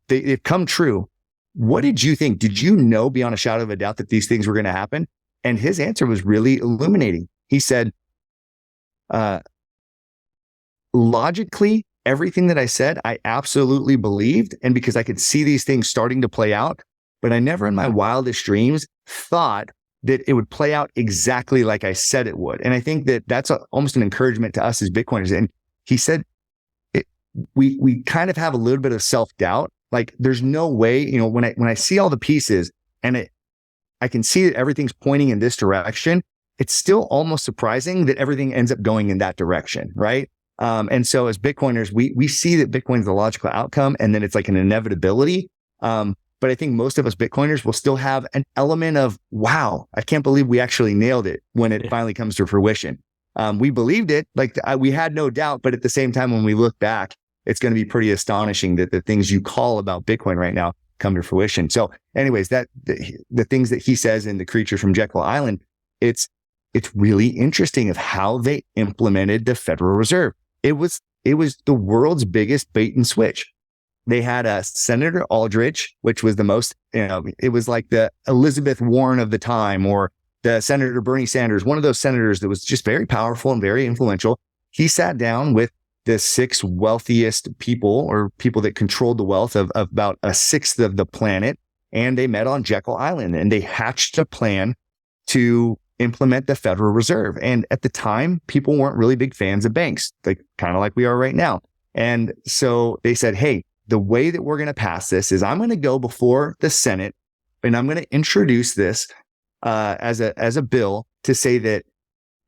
they've come true. What did you think? Did you know beyond a shadow of a doubt that these things were going to happen? And his answer was really illuminating. He said, logically, everything that I said, I absolutely believed, and because I could see these things starting to play out, but I never in my wildest dreams thought that it would play out exactly like I said it would. And I think that that's almost an encouragement to us as Bitcoiners. And he said, we kind of have a little bit of self-doubt. Like, there's no way, when I see all the pieces and I can see that everything's pointing in this direction, it's still almost surprising that everything ends up going in that direction, right? And so as Bitcoiners, we see that Bitcoin is the logical outcome, and then it's like an inevitability. But I think most of us Bitcoiners will still have an element of, wow, I can't believe we actually nailed it when it finally comes to fruition. We believed it, we had no doubt, but at the same time, when we look back, it's going to be pretty astonishing that the things you call about Bitcoin right now come to fruition. So anyways, the things that he says in The Creature from Jekyll Island, it's really interesting of how they implemented the Federal Reserve. It was the world's biggest bait and switch. They had Senator Aldrich, which was the most, it was like the Elizabeth Warren of the time, or the Senator Bernie Sanders, one of those senators that was just very powerful and very influential. He sat down with the 6 wealthiest people, or people that controlled the wealth of about a sixth of the planet. And they met on Jekyll Island, and they hatched a plan to implement the Federal Reserve. And at the time, people weren't really big fans of banks, kind of like we are right now. And so they said, hey, the way that we're going to pass this is I'm going to go before the Senate, and I'm going to introduce this as a bill to say that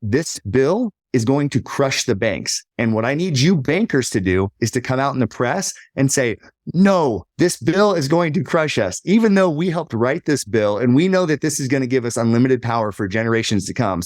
this bill is going to crush the banks. And what I need you bankers to do is to come out in the press and say, no, this bill is going to crush us, even though we helped write this bill. And we know that this is going to give us unlimited power for generations to come,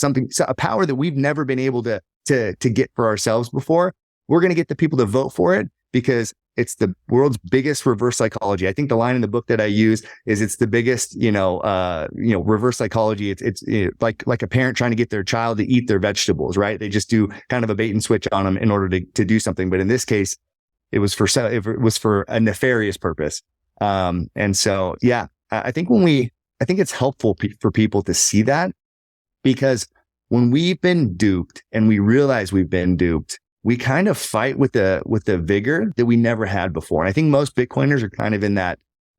a power that we've never been able to to get for ourselves before, we're going to get the people to vote for it because it's the world's biggest reverse psychology. I think the line in the book that I use is it's the biggest, reverse psychology. It's like a parent trying to get their child to eat their vegetables, right? They just do kind of a bait and switch on them in order to do something. But in this case, it was for a nefarious purpose. And so, yeah, I think it's helpful for people to see that, because when we've been duped and we realize we've been duped, we kind of fight with the vigor that we never had before. And I think most Bitcoiners are kind of in that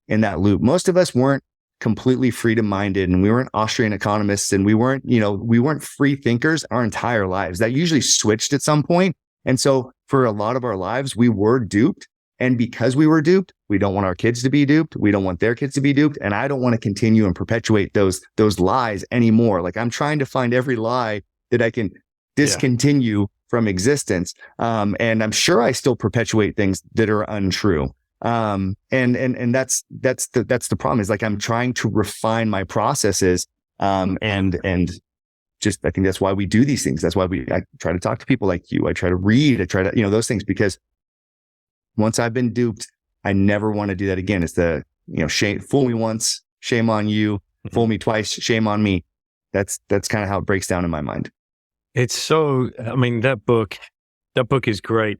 loop. Most of us weren't completely freedom-minded, and we weren't Austrian economists, and we weren't free thinkers our entire lives. That usually switched at some point. And so for a lot of our lives, we were duped. And because we were duped, we don't want our kids to be duped. We don't want their kids to be duped. And I don't want to continue and perpetuate those lies anymore. Like, I'm trying to find every lie that I can discontinue from existence. And I'm sure I still perpetuate things that are untrue. And that's the problem, is like, I'm trying to refine my processes. And just, I think that's why we do these things. That's why I try to talk to people like you. I try to read, I try to, those things, because once I've been duped, I never want to do that again. It's the, shame, fool me once, shame on you, fool me twice, shame on me. That's kind of how it breaks down in my mind. It's so, that book is great.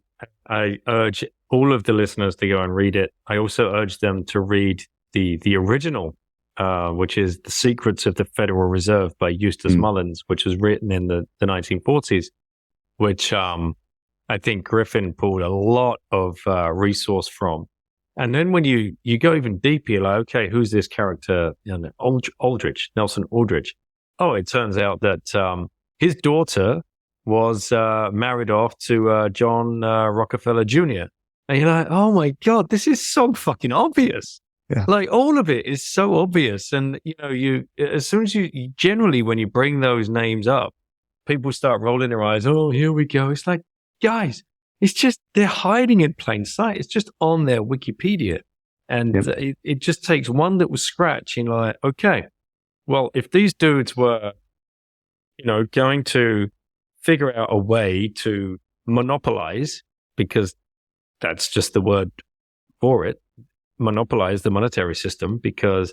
I urge all of the listeners to go and read it. I also urge them to read the original, which is The Secrets of the Federal Reserve by Eustace Mullins, which was written in the 1940s, which I think Griffin pulled a lot of resource from. And then when you go even deeper, you're like, okay, who's this character? Nelson Aldrich. Oh, it turns out that his daughter was married off to John Rockefeller Jr. And you're like, oh my God, this is so fucking obvious. Yeah. Like, all of it is so obvious. And, as soon as generally, when you bring those names up, people start rolling their eyes. Oh, here we go. It's like, guys, it's just, they're hiding in plain sight. It's just on their Wikipedia. And it just takes one little scratch. And like, okay, well, if these dudes were, going to figure out a way to monopolize, because that's just the word for it, monopolize the monetary system, because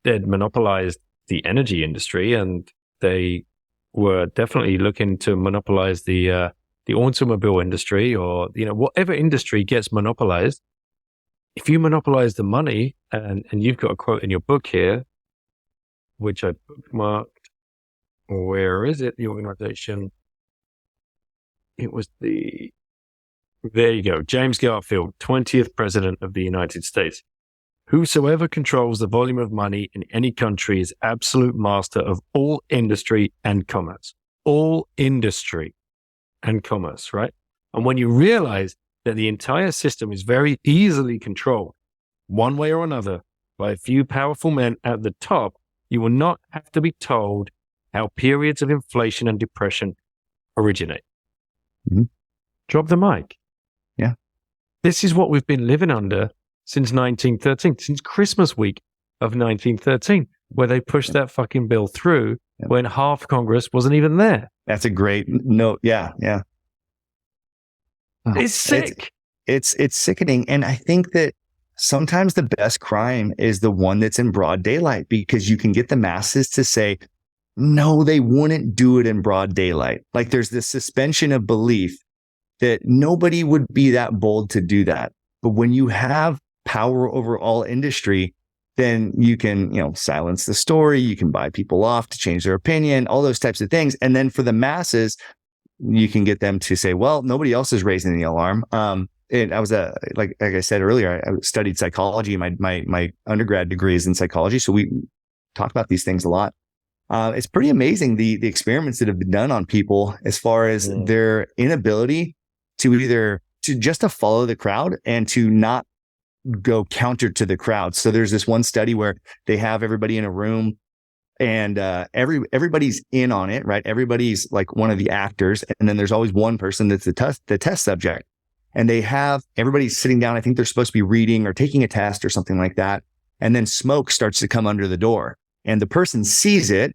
they'd monopolized the energy industry, and they were definitely looking to monopolize the automobile industry, or whatever industry gets monopolized. If you monopolize the money, and you've got a quote in your book here, which I bookmarked. Where is it? The organization. It was there you go. James Garfield, 20th President of the United States. Whosoever controls the volume of money in any country is absolute master of all industry and commerce. All industry and commerce, right? And when you realize that the entire system is very easily controlled, one way or another, by a few powerful men at the top, you will not have to be told how periods of inflation and depression originate. Mm-hmm. Drop the mic. Yeah. This is what we've been living under since 1913, since Christmas week of 1913, where they pushed that fucking bill through when half Congress wasn't even there. That's a great note. Yeah. Yeah. Oh, it's sick. It's sickening. And I think that sometimes the best crime is the one that's in broad daylight, because you can get the masses to say, no, they wouldn't do it in broad daylight. Like, there's this suspension of belief that nobody would be that bold to do that. But when you have power over all industry, then you can, silence the story. You can buy people off to change their opinion, all those types of things. And then for the masses, you can get them to say, well, nobody else is raising the alarm. And I was like I said earlier, I studied psychology. My undergrad degree is in psychology. So we talk about these things a lot. It's pretty amazing the experiments that have been done on people as far as their inability to just to follow the crowd and to not go counter to the crowd. So there's this one study where they have everybody in a room, and everybody's in on it, right? Everybody's like one of the actors, and then there's always one person that's the test subject. And they have everybody sitting down. I think they're supposed to be reading or taking a test or something like that. And then smoke starts to come under the door, and the person sees it,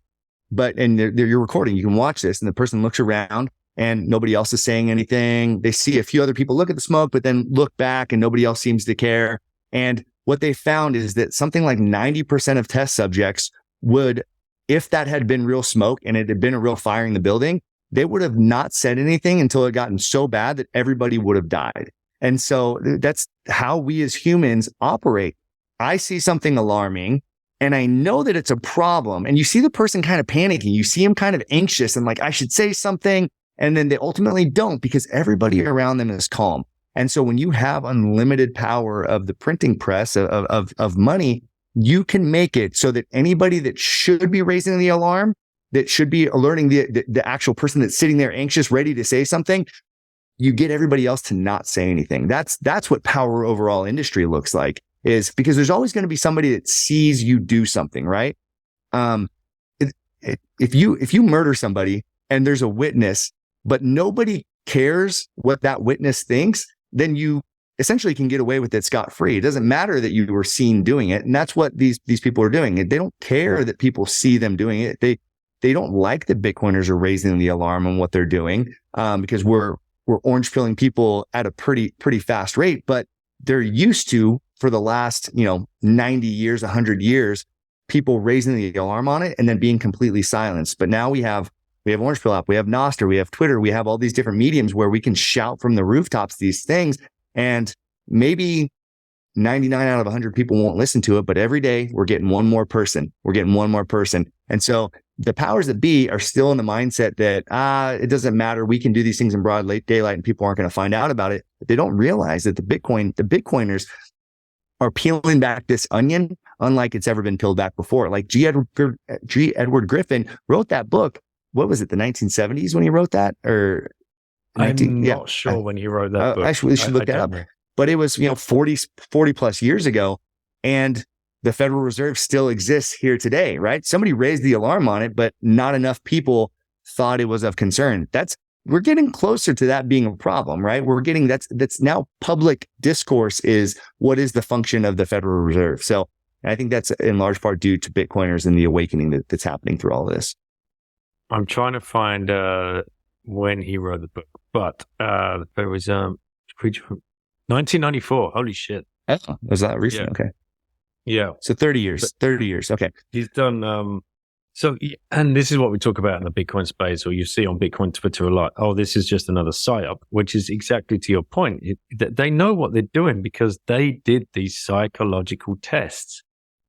and you're recording. You can watch this, and the person looks around, and nobody else is saying anything. They see a few other people look at the smoke, but then look back and nobody else seems to care. And what they found is that something like 90% of test subjects would, if that had been real smoke and it had been a real fire in the building, they would have not said anything until it gotten so bad that everybody would have died. And so that's how we as humans operate. I see something alarming and I know that it's a problem. And you see the person kind of panicking. You see them kind of anxious and like, I should say something. And then they ultimately don't because everybody around them is calm. And so when you have unlimited power of the printing press of money, you can make it so that anybody that should be raising the alarm, that should be alerting the actual person that's sitting there anxious, ready to say something, you get everybody else to not say anything. That's what power overall industry looks like, is because there's always going to be somebody that sees you do something, right? If you murder somebody and there's a witness, but nobody cares what that witness thinks, then you essentially can get away with it scot-free. It doesn't matter that you were seen doing it. And that's what these people are doing. They don't care that people see them doing it. They don't like that Bitcoiners are raising the alarm on what they're doing, because we're orange pilling people at a pretty fast rate, but they're used to, for the last, 90 years, 100 years, people raising the alarm on it and then being completely silenced. But now we have Orange Pill app, we have Nostr, we have Twitter, we have all these different mediums where we can shout from the rooftops these things, and maybe 99 out of 100 people won't listen to it, but every day we're getting one more person. And so the powers that be are still in the mindset that, it doesn't matter. We can do these things in broad daylight and people aren't going to find out about it. But they don't realize that the Bitcoiners are peeling back this onion unlike it's ever been peeled back before. Like G. Edward Griffin wrote that book. What was it, the 1970s when he wrote that? Or I'm not sure when he wrote that book. Actually, we should look that up. Know. But it was, 40 plus years ago. And the Federal Reserve still exists here today, right? Somebody raised the alarm on it, but not enough people thought it was of concern. We're getting closer to that being a problem, right? That's now public discourse is what is the function of the Federal Reserve. So I think that's in large part due to Bitcoiners and the awakening that's happening through all this. I'm trying to find when he wrote the book, but it was 1994. Holy shit! Oh, was that recent? Yeah. Okay. Yeah. So 30 years. 30 years. Okay. He's done. So, and this is what we talk about in the Bitcoin space, or you see on Bitcoin Twitter a lot. Oh, this is just another psyop, which is exactly to your point. They know what they're doing because they did these psychological tests.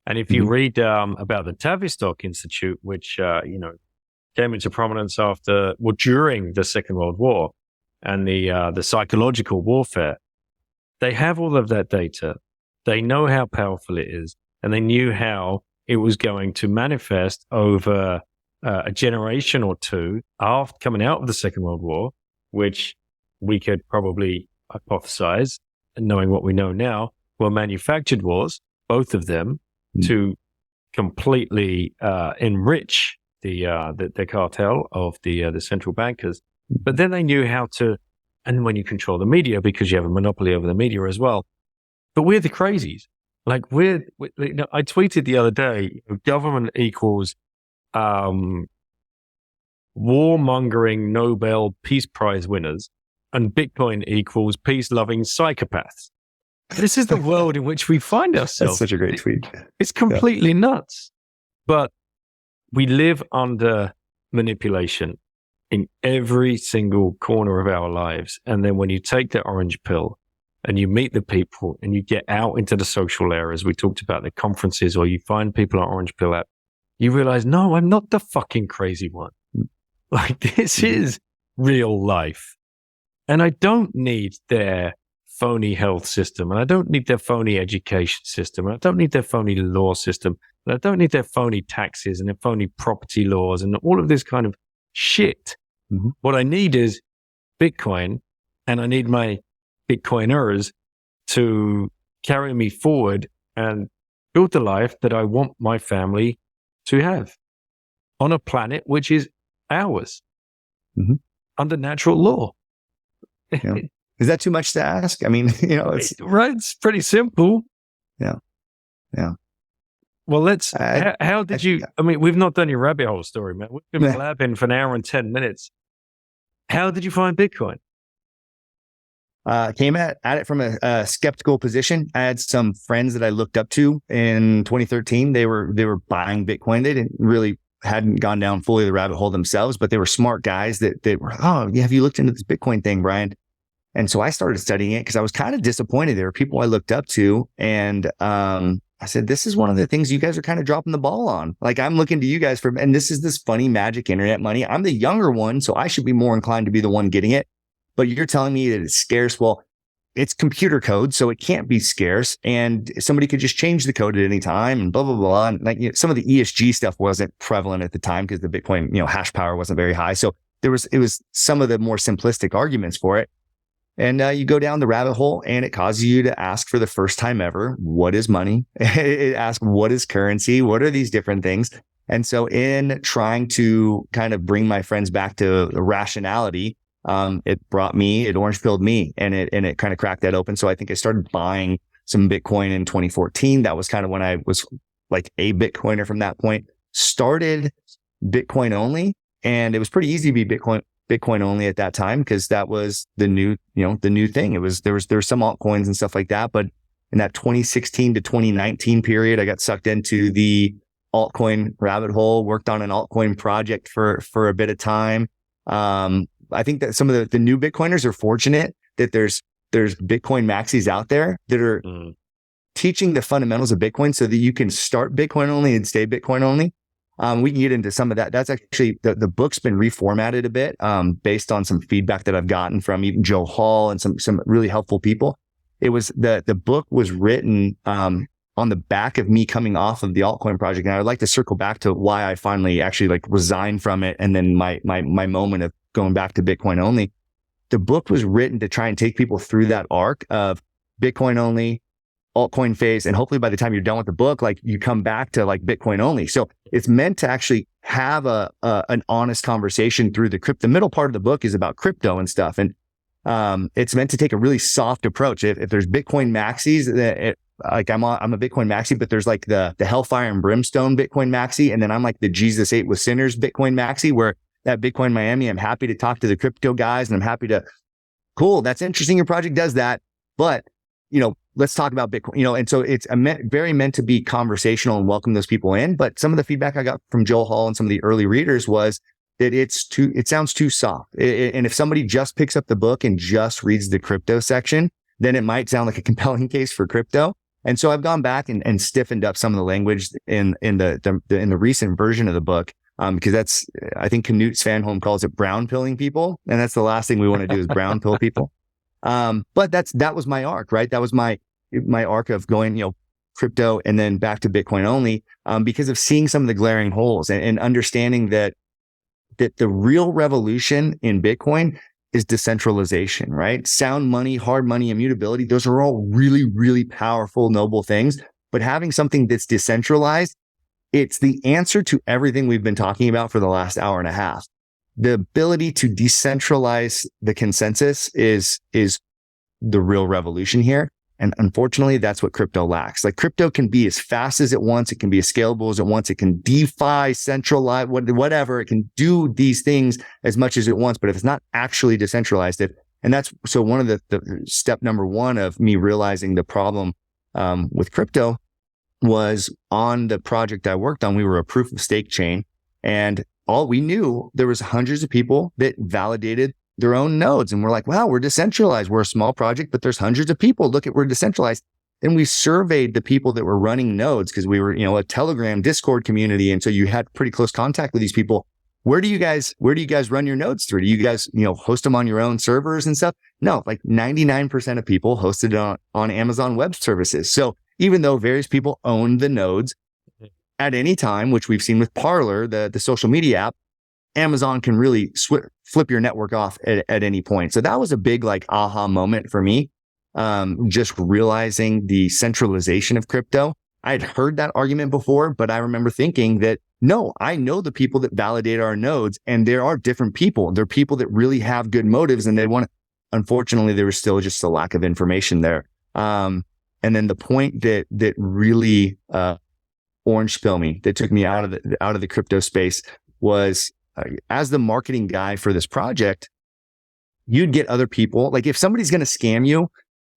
And if you read about the Tavistock Institute, which came into prominence during the Second World War and the psychological warfare, they have all of that data. They know how powerful it is, and they knew how it was going to manifest over a generation or two after coming out of the Second World War, which we could probably hypothesize, knowing what we know now, were manufactured wars, both of them, to completely enrich the cartel of the central bankers. But then they knew how to, and when you control the media, because you have a monopoly over the media as well. But we're the crazies. Like I tweeted the other day, government equals warmongering Nobel Peace Prize winners, and Bitcoin equals peace-loving psychopaths. This is the world in which we find ourselves. That's such a great tweet. It's completely nuts. But we live under manipulation in every single corner of our lives. And then when you take the orange pill and you meet the people and you get out into the social areas, we talked about the conferences, or you find people on Orange Pill app, you realize, no, I'm not the fucking crazy one. Like, this is real life. And I don't need their phony health system, and I don't need their phony education system, and I don't need their phony law system, and I don't need their phony taxes and their phony property laws and all of this kind of shit. Mm-hmm. What I need is Bitcoin, and I need my Bitcoiners to carry me forward and build the life that I want my family to have on a planet which is ours, under natural law. Yeah. Is that too much to ask? I mean, it's right. It's pretty simple. Yeah. Yeah. Well, how did you, I mean, we've not done your rabbit hole story, man. We've been blabbing for an hour and 10 minutes. How did you find Bitcoin? Came at it from a skeptical position. I had some friends that I looked up to in 2013. They were buying Bitcoin. They hadn't gone down fully the rabbit hole themselves, but they were smart guys that were, oh yeah, have you looked into this Bitcoin thing, Brian? And so I started studying it because I was kind of disappointed. There were people I looked up to, and I said, this is one of the things you guys are kind of dropping the ball on. Like, I'm looking to you guys for, and this is this funny magic internet money. I'm the younger one, so I should be more inclined to be the one getting it. But you're telling me that it's scarce. Well, it's computer code, so it can't be scarce. And somebody could just change the code at any time and blah, blah, blah. And like, some of the ESG stuff wasn't prevalent at the time because the Bitcoin, hash power wasn't very high. So it was some of the more simplistic arguments for it. And you go down the rabbit hole and it causes you to ask for the first time ever, what is money? It asks, what is currency? What are these different things? And so in trying to kind of bring my friends back to the rationality, it orange-pilled me and it kind of cracked that open. So I think I started buying some Bitcoin in 2014. That was kind of when I was like a Bitcoiner from that point. Started Bitcoin only, and it was pretty easy to be Bitcoin only at that time because that was the new thing. There was some altcoins and stuff like that, but in that 2016 to 2019 period, I got sucked into the altcoin rabbit hole, worked on an altcoin project for a bit of time. I think that some of the new Bitcoiners are fortunate that there's Bitcoin maxis out there that are teaching the fundamentals of Bitcoin so that you can start Bitcoin only and stay Bitcoin only. We can get into some of that. That's actually, the book's been reformatted a bit, based on some feedback that I've gotten from even Joe Hall and some really helpful people. It was the book was written, on the back of me coming off of the altcoin project. And I would like to circle back to why I finally actually like resigned from it. And then my moment of going back to Bitcoin only. The book was written to try and take people through that arc of Bitcoin only, altcoin phase. And hopefully by the time you're done with the book, like you come back to like Bitcoin only. So it's meant to actually have an honest conversation through the middle part of the book is about crypto and stuff. And, it's meant to take a really soft approach. If there's Bitcoin maxis, I'm a Bitcoin maxi, but there's like the hellfire and brimstone Bitcoin maxi. And then I'm like the Jesus ate with sinners Bitcoin maxi, where that Bitcoin Miami, I'm happy to talk to the crypto guys and I'm happy to, cool, that's interesting. Your project does that. But, let's talk about Bitcoin, and so it's very meant to be conversational and welcome those people in. But some of the feedback I got from Joel Hall and some of the early readers was that it sounds too soft. And if somebody just picks up the book and just reads the crypto section, then it might sound like a compelling case for crypto. And so I've gone back and stiffened up some of the language in the recent version of the book. Because that's, I think Knut Svanholm calls it brown pilling people. And that's the last thing we want to do is brown pill people. But that was my arc, right? That was my arc of going, crypto and then back to Bitcoin only, because of seeing some of the glaring holes and understanding that the real revolution in Bitcoin is decentralization, right? Sound money, hard money, immutability. Those are all really, really powerful, noble things. But having something that's decentralized, it's the answer to everything we've been talking about for the last hour and a half. The ability to decentralize the consensus is the real revolution here. And unfortunately, that's what crypto lacks. Like crypto can be as fast as it wants. It can be as scalable as it wants. It can DeFi, centralize, whatever. It can do these things as much as it wants. But if it's not actually decentralized, and that's so one of the step number one of me realizing the problem with crypto was on the project I worked on. We were a proof of stake chain, and all we knew there was hundreds of people that validated their own nodes. And we're like, wow, we're decentralized. We're a small project, but there's hundreds of people. Look we're decentralized. Then we surveyed the people that were running nodes because we were, a Telegram Discord community. And so you had pretty close contact with these people. Where do you guys run your nodes through? Do you guys, host them on your own servers and stuff? No, like 99% of people hosted it on Amazon Web Services. So even though various people own the nodes at any time, which we've seen with Parler, the social media app, Amazon can really flip your network off at any point. So that was a big like aha moment for me. Just realizing the centralization of crypto. I had heard that argument before, but I remember thinking that no, I know the people that validate our nodes, and there are different people. There are people that really have good motives, and they want to. Unfortunately, there was still just a lack of information there. And then the point that really orange pill me, that took me out of the crypto space was. As the marketing guy for this project, you'd get other people. Like if somebody's going to scam you,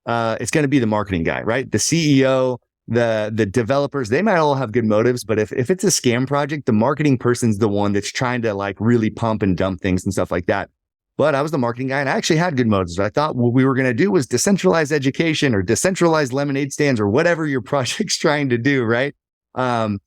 it's going to be the marketing guy, right? The CEO, the developers, they might all have good motives, but if it's a scam project, the marketing person's the one that's trying to like really pump and dump things and stuff like that. But I was the marketing guy and I actually had good motives. I thought what we were going to do was decentralized education or decentralized lemonade stands or whatever your project's trying to do, right? And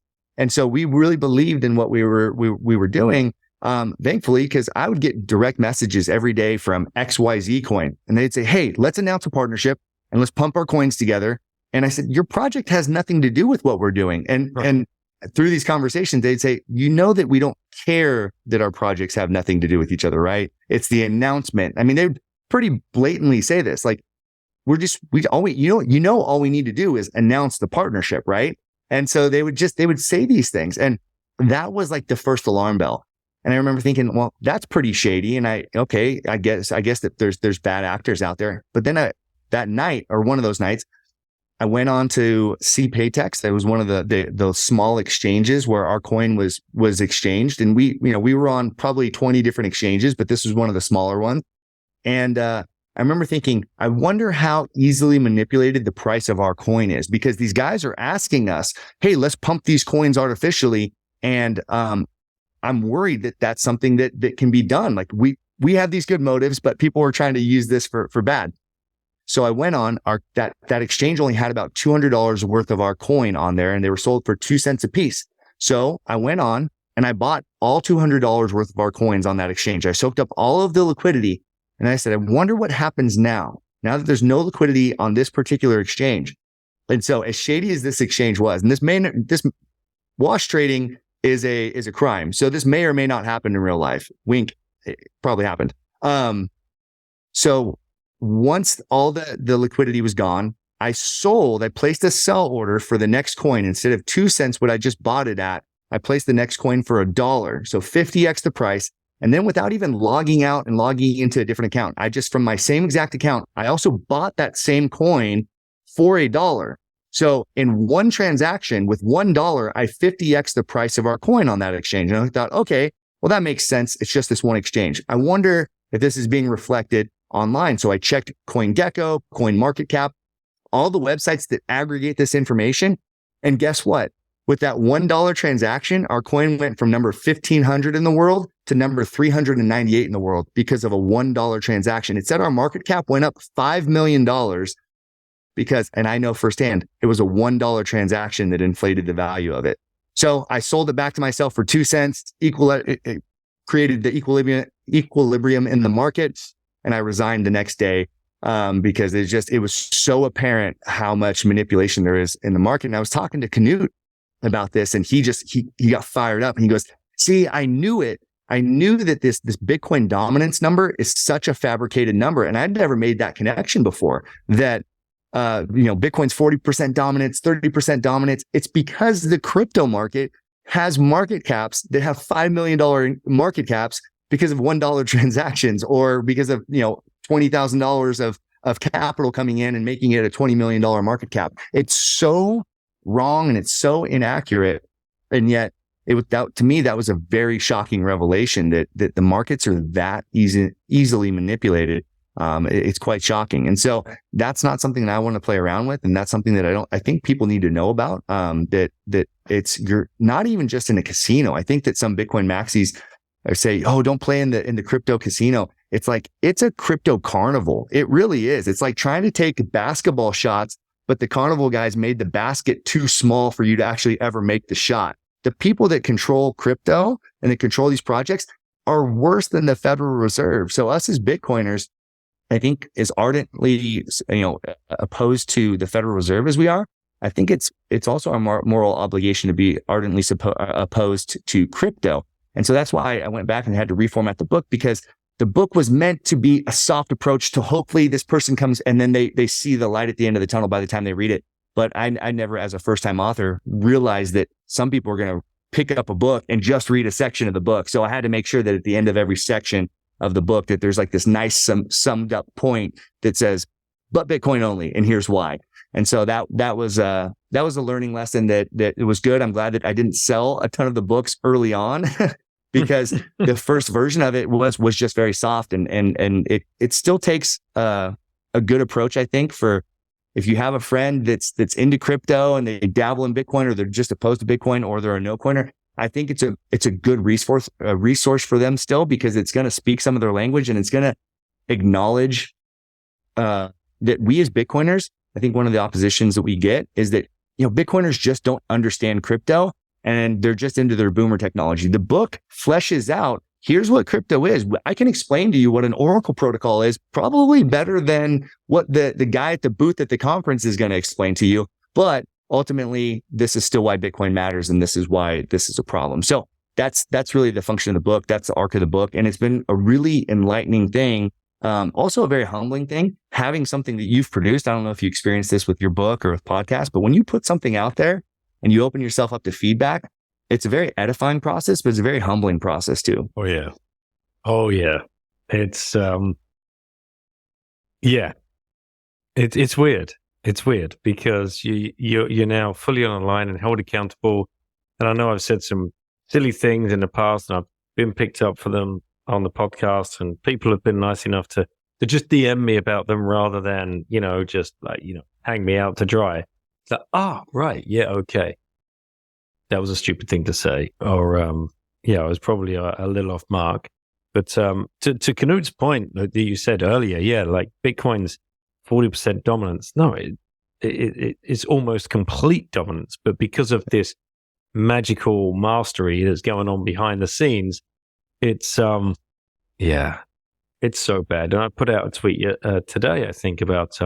so we really believed in what we were doing. Thankfully, because I would get direct messages every day from XYZ coin and they'd say, hey, let's announce a partnership and let's pump our coins together. And I said, your project has nothing to do with what we're doing. And through these conversations, they'd say, you know that we don't care that our projects have nothing to do with each other, right? It's the announcement. I mean, they would pretty blatantly say this, like, all we need to do is announce the partnership, right? And so they would say these things. And that was like the first alarm bell. And I remember thinking, well, that's pretty shady. And I guess that there's bad actors out there. But then that night or one of those nights, I went on to CPayTex. That was one of the small exchanges where our coin was exchanged. And we were on probably 20 different exchanges, but this was one of the smaller ones. And I remember thinking, I wonder how easily manipulated the price of our coin is, because these guys are asking us, hey, let's pump these coins artificially. And I'm worried that that's something that can be done. Like we have these good motives, but people are trying to use this for bad. So I went on that exchange only had about $200 worth of our coin on there, and they were sold for 2 cents a piece. So I went on and I bought all $200 worth of our coins on that exchange. I soaked up all of the liquidity, and I said, I wonder what happens now that there's no liquidity on this particular exchange. And so as shady as this exchange was, and this wash trading is a crime. So this may or may not happen in real life. Wink, it probably happened. So once all the liquidity was gone, I placed a sell order for the next coin. Instead of 2 cents, what I just bought it at, I placed the next coin for $1. So 50x the price. And then without even logging out and logging into a different account, from my same exact account, I also bought that same coin for $1. So in one transaction with $1, I 50x the price of our coin on that exchange. And I thought, okay, well, that makes sense. It's just this one exchange. I wonder if this is being reflected online. So I checked CoinGecko, CoinMarketCap, all the websites that aggregate this information. And guess what? With that $1 transaction, our coin went from number 1,500 in the world to number 398 in the world because of a $1 transaction. It said our market cap went up $5 million because, and I know firsthand, it was a $1 transaction that inflated the value of it. So I sold it back to myself for 2 cents, it created the equilibrium in the market. And I resigned the next day because it was so apparent how much manipulation there is in the market. And I was talking to Knut about this, and he got fired up and he goes, see, I knew it. I knew that this Bitcoin dominance number is such a fabricated number. And I'd never made that connection before that, Bitcoin's 40% dominance, 30% dominance. It's because the crypto market has market caps that have $5 million market caps because of $1 transactions, or because of, $20,000 of capital coming in and making it a $20 million market cap. It's so wrong and it's so inaccurate. And yet to me, that was a very shocking revelation that the markets are that easily manipulated. It's quite shocking. And so that's not something that I want to play around with. And that's something that I think people need to know about, that you're not even just in a casino. I think that some Bitcoin maxis say, oh, don't play in the crypto casino. It's like, it's a crypto carnival. It really is. It's like trying to take basketball shots, but the carnival guys made the basket too small for you to actually ever make the shot. The people that control crypto and that control these projects are worse than the Federal Reserve. So us as Bitcoiners, I think, as ardently, opposed to the Federal Reserve as we are, I think it's also our moral obligation to be ardently opposed to crypto. And so that's why I went back and had to reformat the book, because the book was meant to be a soft approach to hopefully this person comes and then they see the light at the end of the tunnel by the time they read it. But I never, as a first-time author, realized that some people are going to pick up a book and just read a section of the book. So I had to make sure that at the end of every section of the book that there's like this nice summed up point that says, but Bitcoin only, and here's why. And so that was a learning lesson that it was good. I'm glad that I didn't sell a ton of the books early on because the first version of it was just very soft, and it still takes a good approach, I think, for if you have a friend that's into crypto and they dabble in Bitcoin, or they're just opposed to Bitcoin, or they're a no coiner. I think it's a good resource for them still, because it's going to speak some of their language, and it's going to acknowledge that we as Bitcoiners, I think one of the oppositions that we get is that, Bitcoiners just don't understand crypto, and they're just into their boomer technology. The book fleshes out, here's what crypto is. I can explain to you what an Oracle protocol is, probably better than what the guy at the booth at the conference is going to explain to you. But ultimately, this is still why Bitcoin matters, and this is why this is a problem. So that's really the function of the book. That's the arc of the book. And it's been a really enlightening thing. Also a very humbling thing, having something that you've produced. I don't know if you experienced this with your book or with podcasts, but when you put something out there and you open yourself up to feedback, it's a very edifying process, but it's a very humbling process too. Oh yeah. Oh yeah. It's, yeah, it's weird. It's weird because you're now fully online and held accountable. And I know I've said some silly things in the past, and I've been picked up for them on the podcast, and people have been nice enough to just DM me about them rather than, just like, hang me out to dry. It's like, right. Yeah. Okay. That was a stupid thing to say. Or, I was probably a little off mark. But to Knut's point that you said earlier, yeah, like Bitcoin's 40% dominance. No, it's almost complete dominance. But because of this magical mastery that's going on behind the scenes, it's it's so bad. And I put out a tweet today, I think, about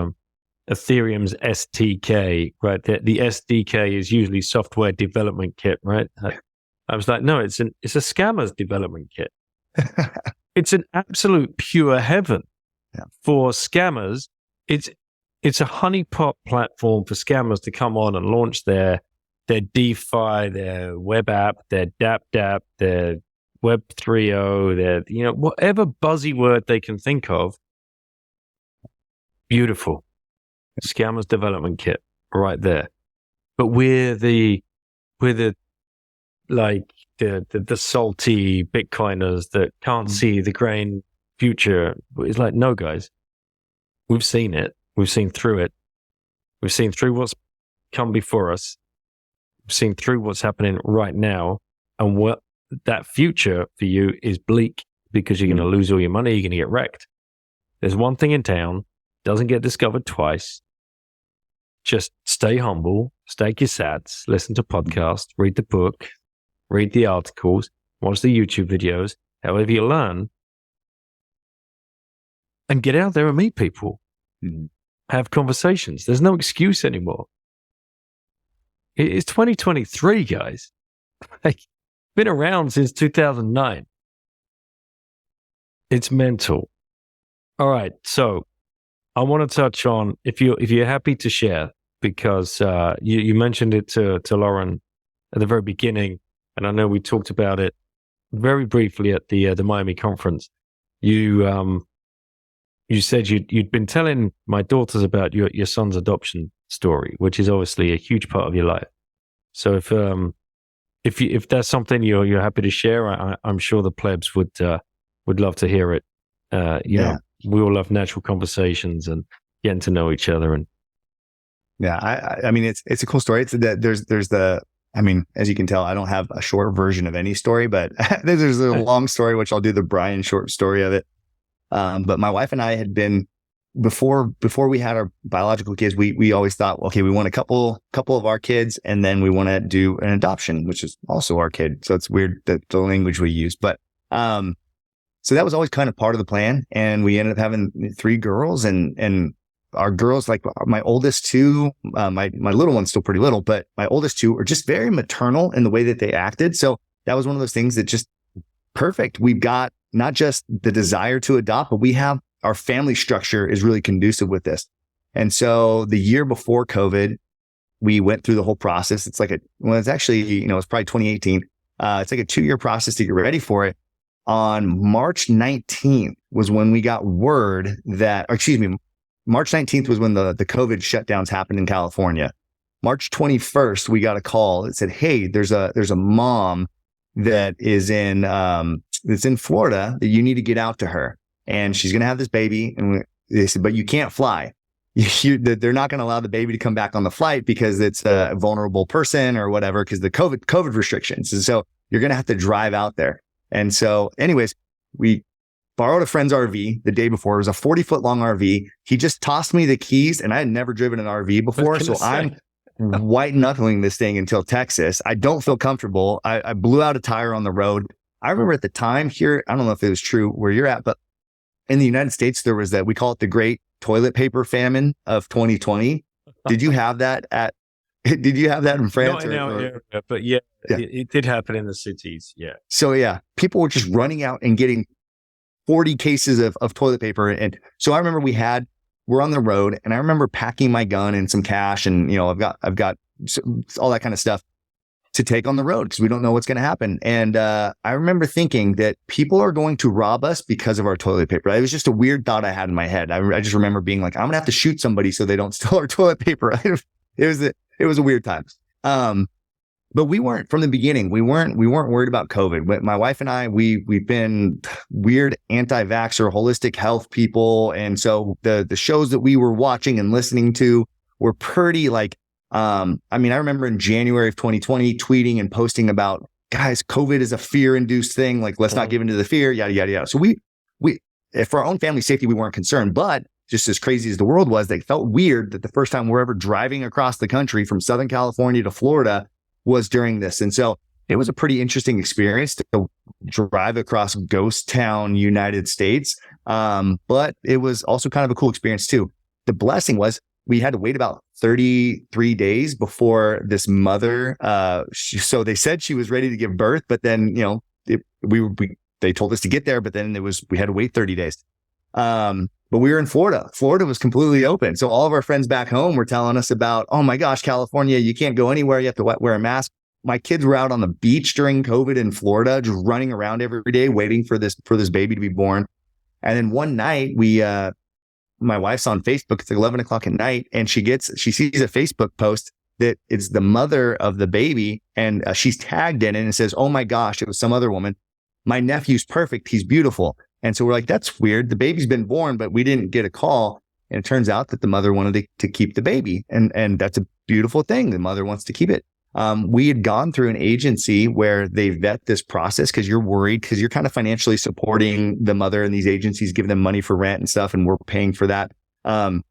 Ethereum's SDK, right? The SDK is usually software development kit, right? I was like, no, it's a scammer's development kit. It's an absolute pure heaven for scammers. It's a honeypot platform for scammers to come on and launch their DeFi, their web app, their DApp, their Web 3.0, their whatever buzzy word they can think of. Beautiful. Scammers development kit right there. But we're the salty Bitcoiners that can't see the grain future. It's like, no, guys, we've seen it. We've seen through it. We've seen through what's come before us. We've seen through what's happening right now, and what that future for you is bleak, because you're going to lose all your money. You're going to get wrecked. There's one thing in town, doesn't get discovered twice. Just stay humble, stake your sats, listen to podcasts, read the book, read the articles, watch the YouTube videos, however you learn, and get out there and meet people. Have conversations. There's no excuse anymore. It's 2023, guys. Been around since 2009. It's mental. All right, so I want to touch on, if you're happy to share, because you mentioned it to Lauren at the very beginning, and I know we talked about it very briefly at the Miami conference. You said you'd been telling my daughters about your son's adoption story, which is obviously a huge part of your life. So if that's something you're happy to share, I'm sure the plebs would love to hear it. You know, we all love natural conversations and getting to know each other. And I mean, it's a cool story. It's that there's the, I mean, as you can tell, I don't have a short version of any story, but there's a long story, which I'll do the Brian short story of it. But my wife and I had been, before we had our biological kids, we always thought, okay, we want a couple of our kids, and then we want to do an adoption, which is also our kid. So it's weird that the language we use, but, so that was always kind of part of the plan. And we ended up having 3 girls, and our girls, like my oldest 2, my little one's still pretty little, but my oldest 2 are just very maternal in the way that they acted. So that was one of those things that just perfect. We've got not just the desire to adopt, but we have our family structure is really conducive with this. And so the year before COVID, we went through the whole process. It's like it's actually, it's probably 2018. It's like a 2-year process to get ready for it. On March 19th was when we got word that, March 19th was when the COVID shutdowns happened in California. March 21st, we got a call that said, hey, there's a mom that is in, that's in Florida that you need to get out to her. And she's going to have this baby. And they said, but you can't fly. They're not going to allow the baby to come back on the flight because it's a vulnerable person or whatever, because the COVID restrictions. And so you're going to have to drive out there. And so anyways, we borrowed a friend's RV the day before. It was a 40-foot long RV. He just tossed me the keys, and I had never driven an RV before. So I'm white knuckling this thing until Texas. I don't feel comfortable. I blew out a tire on the road. I remember at the time here, I don't know if it was true where you're at, but in the United States, there was that, we call it the Great Toilet Paper Famine of 2020. Did you have that in France? But yeah, it did happen in the cities. Yeah. So yeah, people were just running out and getting 40 cases of toilet paper. And so I remember we're on the road, and I remember packing my gun and some cash, and, you know, I've got all that kind of stuff to take on the road because we don't know what's going to happen. And I remember thinking that people are going to rob us because of our toilet paper. It was just a weird thought I had in my head. I just remember being like, I'm going to have to shoot somebody so they don't steal our toilet paper. It was a weird time. But we weren't, from the beginning, we weren't worried about COVID. But my wife and I, we've been weird anti-vaxxer, holistic health people. And so the shows that we were watching and listening to were pretty like, I remember in January of 2020 tweeting and posting about, guys, COVID is a fear-induced thing. Like, let's not give into the fear, yada, yada, yada. So we, for our own family safety, we weren't concerned, but just as crazy as the world was, they felt weird that the first time we're ever driving across the country from Southern California to Florida was during this. And so it was a pretty interesting experience to drive across ghost town United States. But it was also kind of a cool experience too. The blessing was we had to wait about 33 days before this mother. So they said she was ready to give birth, but then, you know, they told us to get there, but then we had to wait 30 days. But we were in Florida. Florida was completely open. So all of our friends back home were telling us about, oh my gosh, California, you can't go anywhere. You have to wear a mask. My kids were out on the beach during COVID in Florida, just running around every day, waiting for this baby to be born. And then one night my wife's on Facebook. It's like 11 o'clock at night, and she sees a Facebook post that it's the mother of the baby, and she's tagged in it and it says, oh my gosh, it was some other woman. My nephew's perfect. He's beautiful. And so we're like, that's weird. The baby's been born, but we didn't get a call. And it turns out that the mother wanted to keep the baby. And that's a beautiful thing. The mother wants to keep it. We had gone through an agency where they vet this process because you're worried, because you're kind of financially supporting the mother, and these agencies give them money for rent and stuff, and we're paying for that. And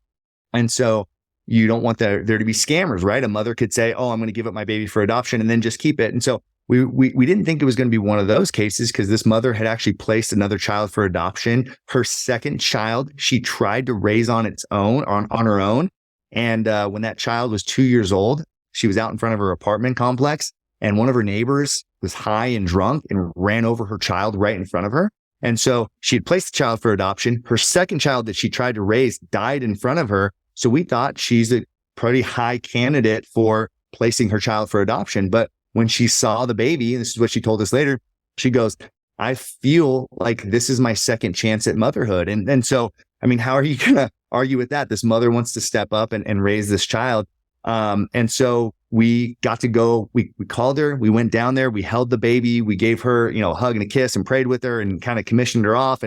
so you don't want there to be scammers, right? A mother could say, oh, I'm going to give up my baby for adoption and then just keep it. And so we didn't think it was going to be one of those cases, because this mother had actually placed another child for adoption. Her second child, she tried to raise on her own. And when that child was 2 years old, she was out in front of her apartment complex, and one of her neighbors was high and drunk and ran over her child right in front of her. And so she had placed the child for adoption. Her second child that she tried to raise died in front of her. So we thought she's a pretty high candidate for placing her child for adoption. But when she saw the baby, and this is what she told us later, she goes, I feel like this is my second chance at motherhood. And so, I mean, how are you going to argue with that? This mother wants to step up and raise this child. And so we got to go, we called her, we went down there, we held the baby, we gave her, a hug and a kiss and prayed with her and kind of commissioned her off.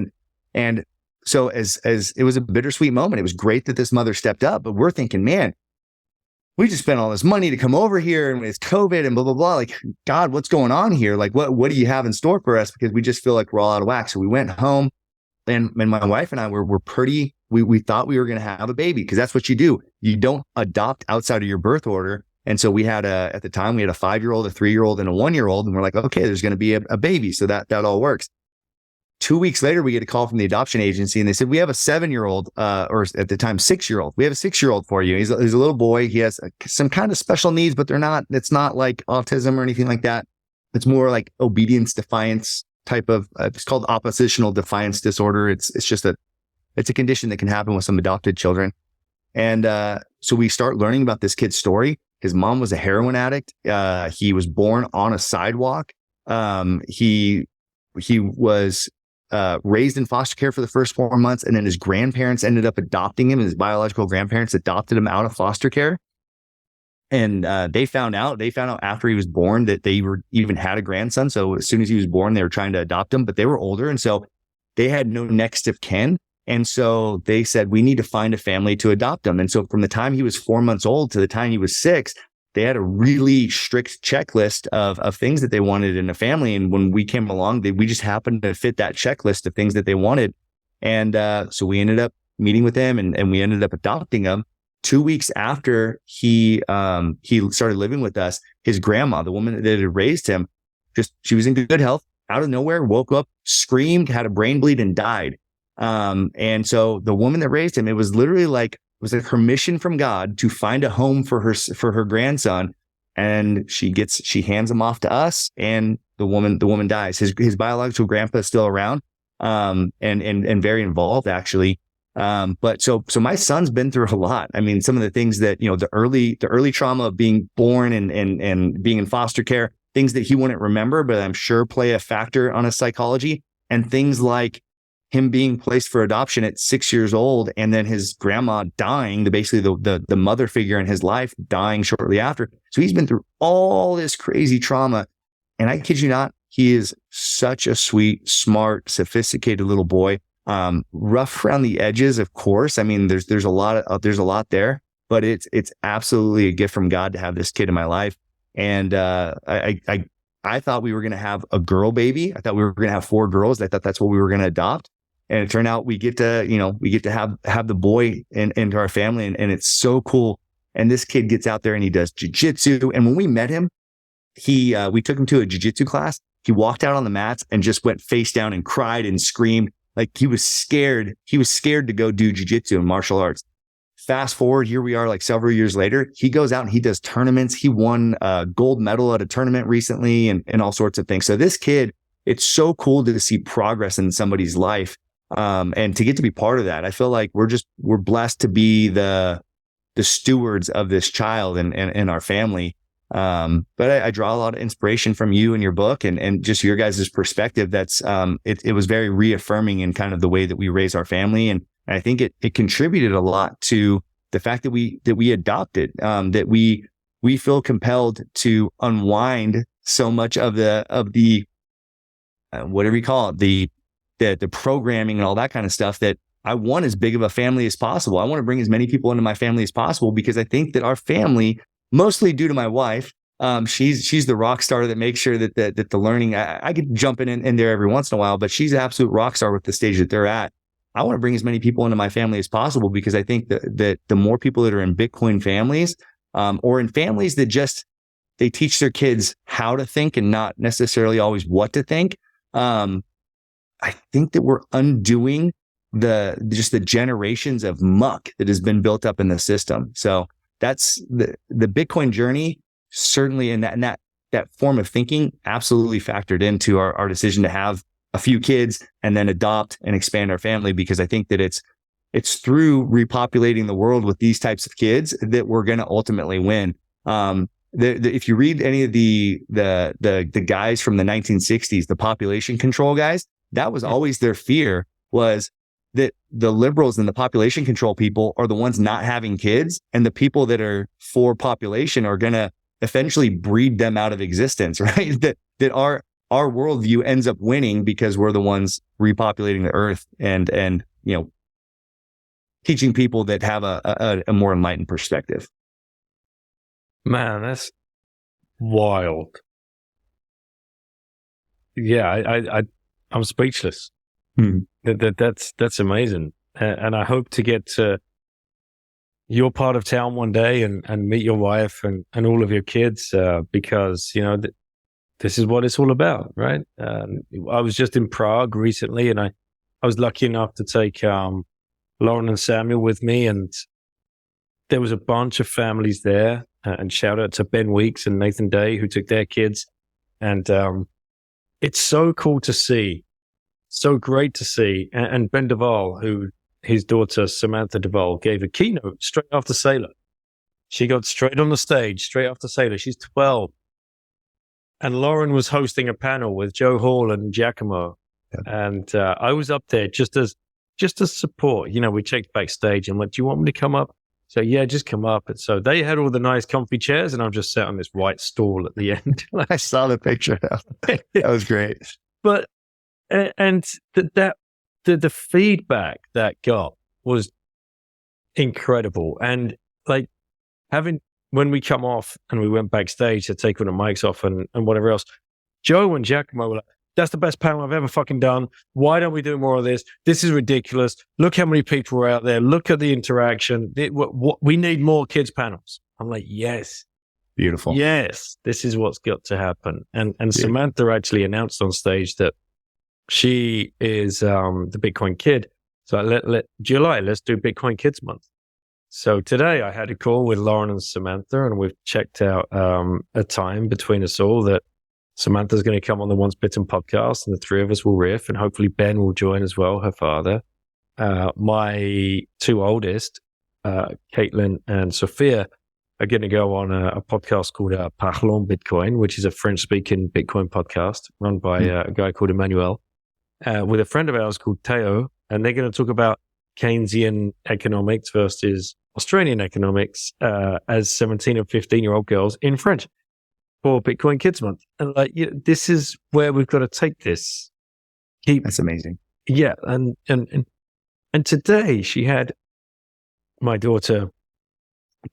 And so as it was a bittersweet moment, it was great that this mother stepped up, but we're thinking, man, we just spent all this money to come over here, and it's COVID and blah, blah, blah. Like, God, what's going on here? Like, what do you have in store for us? Because we just feel like we're all out of whack. So we went home, and my wife and I were pretty, we thought we were going to have a baby, because that's what you do. You don't adopt outside of your birth order. And so at the time we had a 5-year-old, a 3-year-old, and a 1-year-old. And we're like, okay, there's going to be a baby. So that all works. 2 weeks later, we get a call from the adoption agency, and they said, we have a 7-year-old, or at the time, 6-year-old. We have a 6-year-old for you. He's a little boy. He has some kind of special needs, but it's not like autism or anything like that. It's more like obedience defiance type of, it's called oppositional defiance disorder. It's a condition that can happen with some adopted children. And so we start learning about this kid's story. His mom was a heroin addict. He was born on a sidewalk. He was raised in foster care for the first 4 months, and then his grandparents ended up adopting him. His biological grandparents adopted him out of foster care. And they found out after he was born that they even had a grandson. So as soon as he was born, they were trying to adopt him, but they were older. And so they had no next of kin. And so they said, we need to find a family to adopt him. And so from the time he was 4 months old to the time he was 6, they had a really strict checklist of things that they wanted in a family. And when we came along, we just happened to fit that checklist of things that they wanted. And so we ended up meeting with him and we ended up adopting him. 2 weeks after he started living with us, his grandma, the woman that had raised him, she was in good health, out of nowhere, woke up, screamed, had a brain bleed, and died. And so the woman that raised him, it was literally like her mission from God to find a home for her grandson. And she hands him off to us, and the woman dies. His biological grandpa is still around, and very involved actually. But so my son's been through a lot. I mean, some of the things that, the early trauma of being born and being in foster care, things that he wouldn't remember, but I'm sure play a factor on his psychology, and things like him being placed for adoption at 6 years old, and then his grandma dying, basically the mother figure in his life dying shortly after. So he's been through all this crazy trauma. And I kid you not, he is such a sweet, smart, sophisticated little boy. Rough around the edges, of course. I mean, there's a lot there, but it's absolutely a gift from God to have this kid in my life. And I thought we were going to have a girl baby. I thought we were going to have 4 girls. I thought that's what we were going to adopt. And it turned out we get to have the boy into our family, and it's so cool. And this kid gets out there and he does jujitsu. And when we met him, we took him to a jujitsu class. He walked out on the mats and just went face down and cried and screamed. Like he was scared. He was scared to go do jujitsu and martial arts. Fast forward, here we are like several years later. He goes out and he does tournaments. He won a gold medal at a tournament recently and all sorts of things. So this kid, it's so cool to see progress in somebody's life. And to get to be part of that. I feel like we're blessed to be the stewards of this child and our family. But I draw a lot of inspiration from you and your book and just your guys' perspective. That's, it was very reaffirming in kind of the way that we raise our family. And I think it contributed a lot to the fact that we adopted, that we feel compelled to unwind so much of the whatever you call it, the programming and all that kind of stuff, that I want as big of a family as possible. I want to bring as many people into my family as possible, because I think that our family, mostly due to my wife, she's the rock star that makes sure that the learning, I could jump in there every once in a while, but she's an absolute rock star with the stage that they're at. I want to bring as many people into my family as possible, because I think that the more people that are in Bitcoin families, or in families that just, they teach their kids how to think and not necessarily always what to think. I think that we're undoing the generations of muck that has been built up in the system. So that's the Bitcoin journey, certainly in that form of thinking, absolutely factored into our decision to have a few kids and then adopt and expand our family, because I think that it's through repopulating the world with these types of kids that we're going to ultimately win. If you read any of the guys from the 1960s, the population control guys, that was always their fear, was that the liberals and the population control people are the ones not having kids, and the people that are for population are going to eventually breed them out of existence, right? That our worldview ends up winning because we're the ones repopulating the earth and teaching people that have a more enlightened perspective. Man, that's wild. Yeah, I'm speechless. That's amazing. And I hope to get to your part of town one day and meet your wife and all of your kids, because, this is what it's all about, right? I was just in Prague recently, and I was lucky enough to take Lauren and Samuel with me, and there was a bunch of families there. And shout out to Ben Weeks and Nathan Day, who took their kids. And it's so cool to see, so great to see. And Ben Duvall, who his daughter Samantha Duvall gave a keynote straight after Sailor. She got straight on the stage, straight after Sailor. She's 12. And Lauren was hosting a panel with Joe Hall and Giacomo. Yeah. And I was up there just as support. We checked backstage and went, do you want me to come up? So yeah, just come up. And so they had all the nice comfy chairs, and I'm just sat on this white stool at the end. I saw the picture. That was great. But and the feedback that got was incredible. And like when we come off and we went backstage to take all the mics off and whatever else, Joe and Giacomo were like, "That's the best panel I've ever fucking done. Why don't we do more of this? This is ridiculous. Look how many people are out there. Look at the interaction. We need more kids panels." I'm like, yes. Beautiful. Yes, this is what's got to happen. And Samantha actually announced on stage that she is the Bitcoin kid. So July, let's do Bitcoin Kids Month. So today I had a call with Lauren and Samantha, and we've checked out a time between us all that Samantha's going to come on the Once Bitten podcast, and the three of us will riff, and hopefully Ben will join as well, her father. My two oldest, Caitlin and Sophia, are going to go on a podcast called Parlons Bitcoin, which is a French-speaking Bitcoin podcast run by a guy called Emmanuel, with a friend of ours called Theo, and they're going to talk about Keynesian economics versus Australian economics as 17 and 15-year-old girls in French for Bitcoin Kids Month. And like, this is where we've got to take this. That's amazing. Yeah. And today she had, my daughter,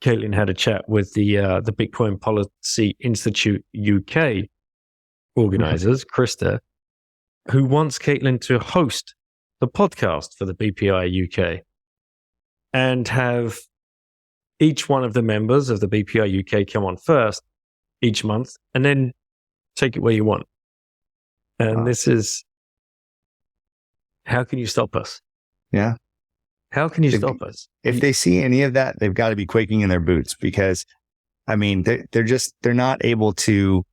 Caitlin, had a chat with the Bitcoin Policy Institute UK organizers, Krista, who wants Caitlin to host the podcast for the BPI UK and have each one of the members of the BPI UK come on first each month and then take it where you want. And this is, how can you stop us? Yeah. How can you stop us? If they see any of that, they've got to be quaking in their boots, because I mean, they're not able to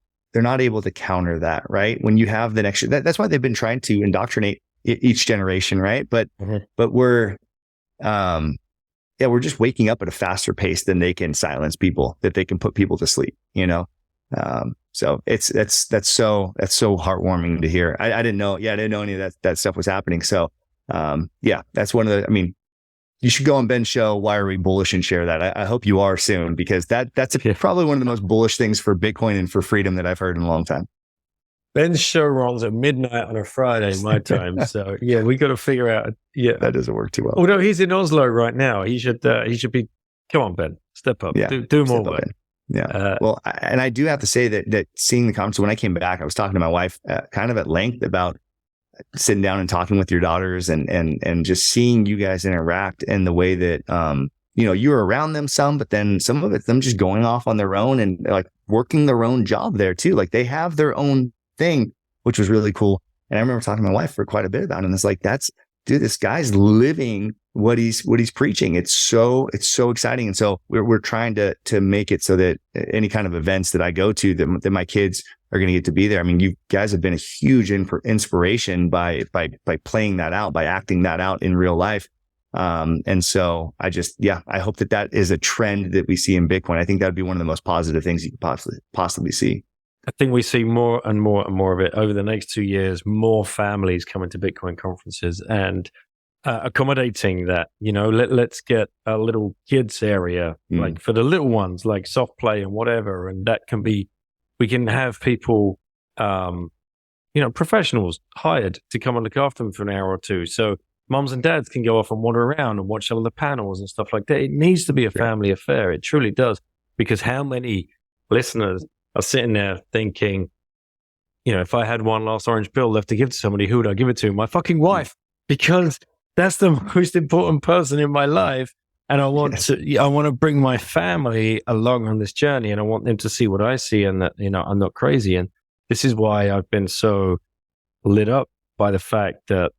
counter that, right? When you have the next, that's why they've been trying to indoctrinate each generation, right? But we're just waking up at a faster pace than they can silence people, that they can put people to sleep, you know? So that's so heartwarming to hear. I didn't know. Yeah. I didn't know any of that stuff was happening. So, that's one of the, I mean, you should go on Ben's show, Why Are We Bullish, and share that. I hope you are soon, because that's probably one of the most bullish things for Bitcoin and for freedom that I've heard in a long time. Ben's show runs at midnight on a Friday, my time. So yeah, we got to figure out. Yeah, that doesn't work too well. Although he's in Oslo right now, he should be. Come on, Ben, step up. Yeah, do more work. Yeah. Well, and I do have to say that seeing the conference, when I came back, I was talking to my wife kind of at length about sitting down and talking with your daughters and just seeing you guys interact, and the way that you were around them some, but then some of it's them just going off on their own and like working their own job there too. Like they have their own thing, which was really cool. And I remember talking to my wife for quite a bit about it. And it's like, this guy's living what he's preaching. It's so exciting. And so we're trying to make it so that any kind of events that I go to, that my kids are going to get to be there. I mean, you guys have been a huge inspiration by playing that out, by acting that out in real life. And so I hope that is a trend that we see in Bitcoin. I think that would be one of the most positive things you could possibly see. I think we see more and more and more of it over the next 2 years, more families coming to Bitcoin conferences and accommodating that, let's get a little kids area, like for the little ones, like soft play and whatever. And that can be, we can have people, professionals hired to come and look after them for an hour or two. So moms and dads can go off and wander around and watch some of the panels and stuff like that. It needs to be a family affair. It truly does. Because how many listeners are sitting there thinking, if I had one last orange pill left to give to somebody, who would I give it to? My fucking wife, because that's the most important person in my life. And I want to bring my family along on this journey, and I want them to see what I see, and that, I'm not crazy. And this is why I've been so lit up by the fact that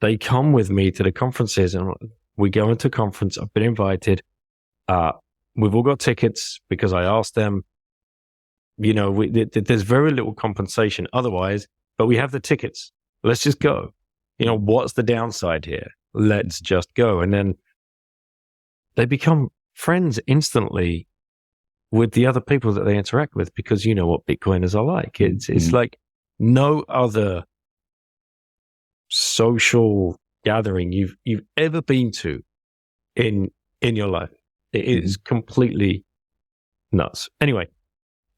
they come with me to the conferences, and we go into conference. I've been invited. We've all got tickets because I asked them. There's very little compensation otherwise, but we have the tickets. Let's just go. What's the downside here? Let's just go. And then they become friends instantly with the other people that they interact with, because you know what Bitcoiners are like. It's like no other social gathering you've ever been to in in your life. It is completely nuts. Anyway,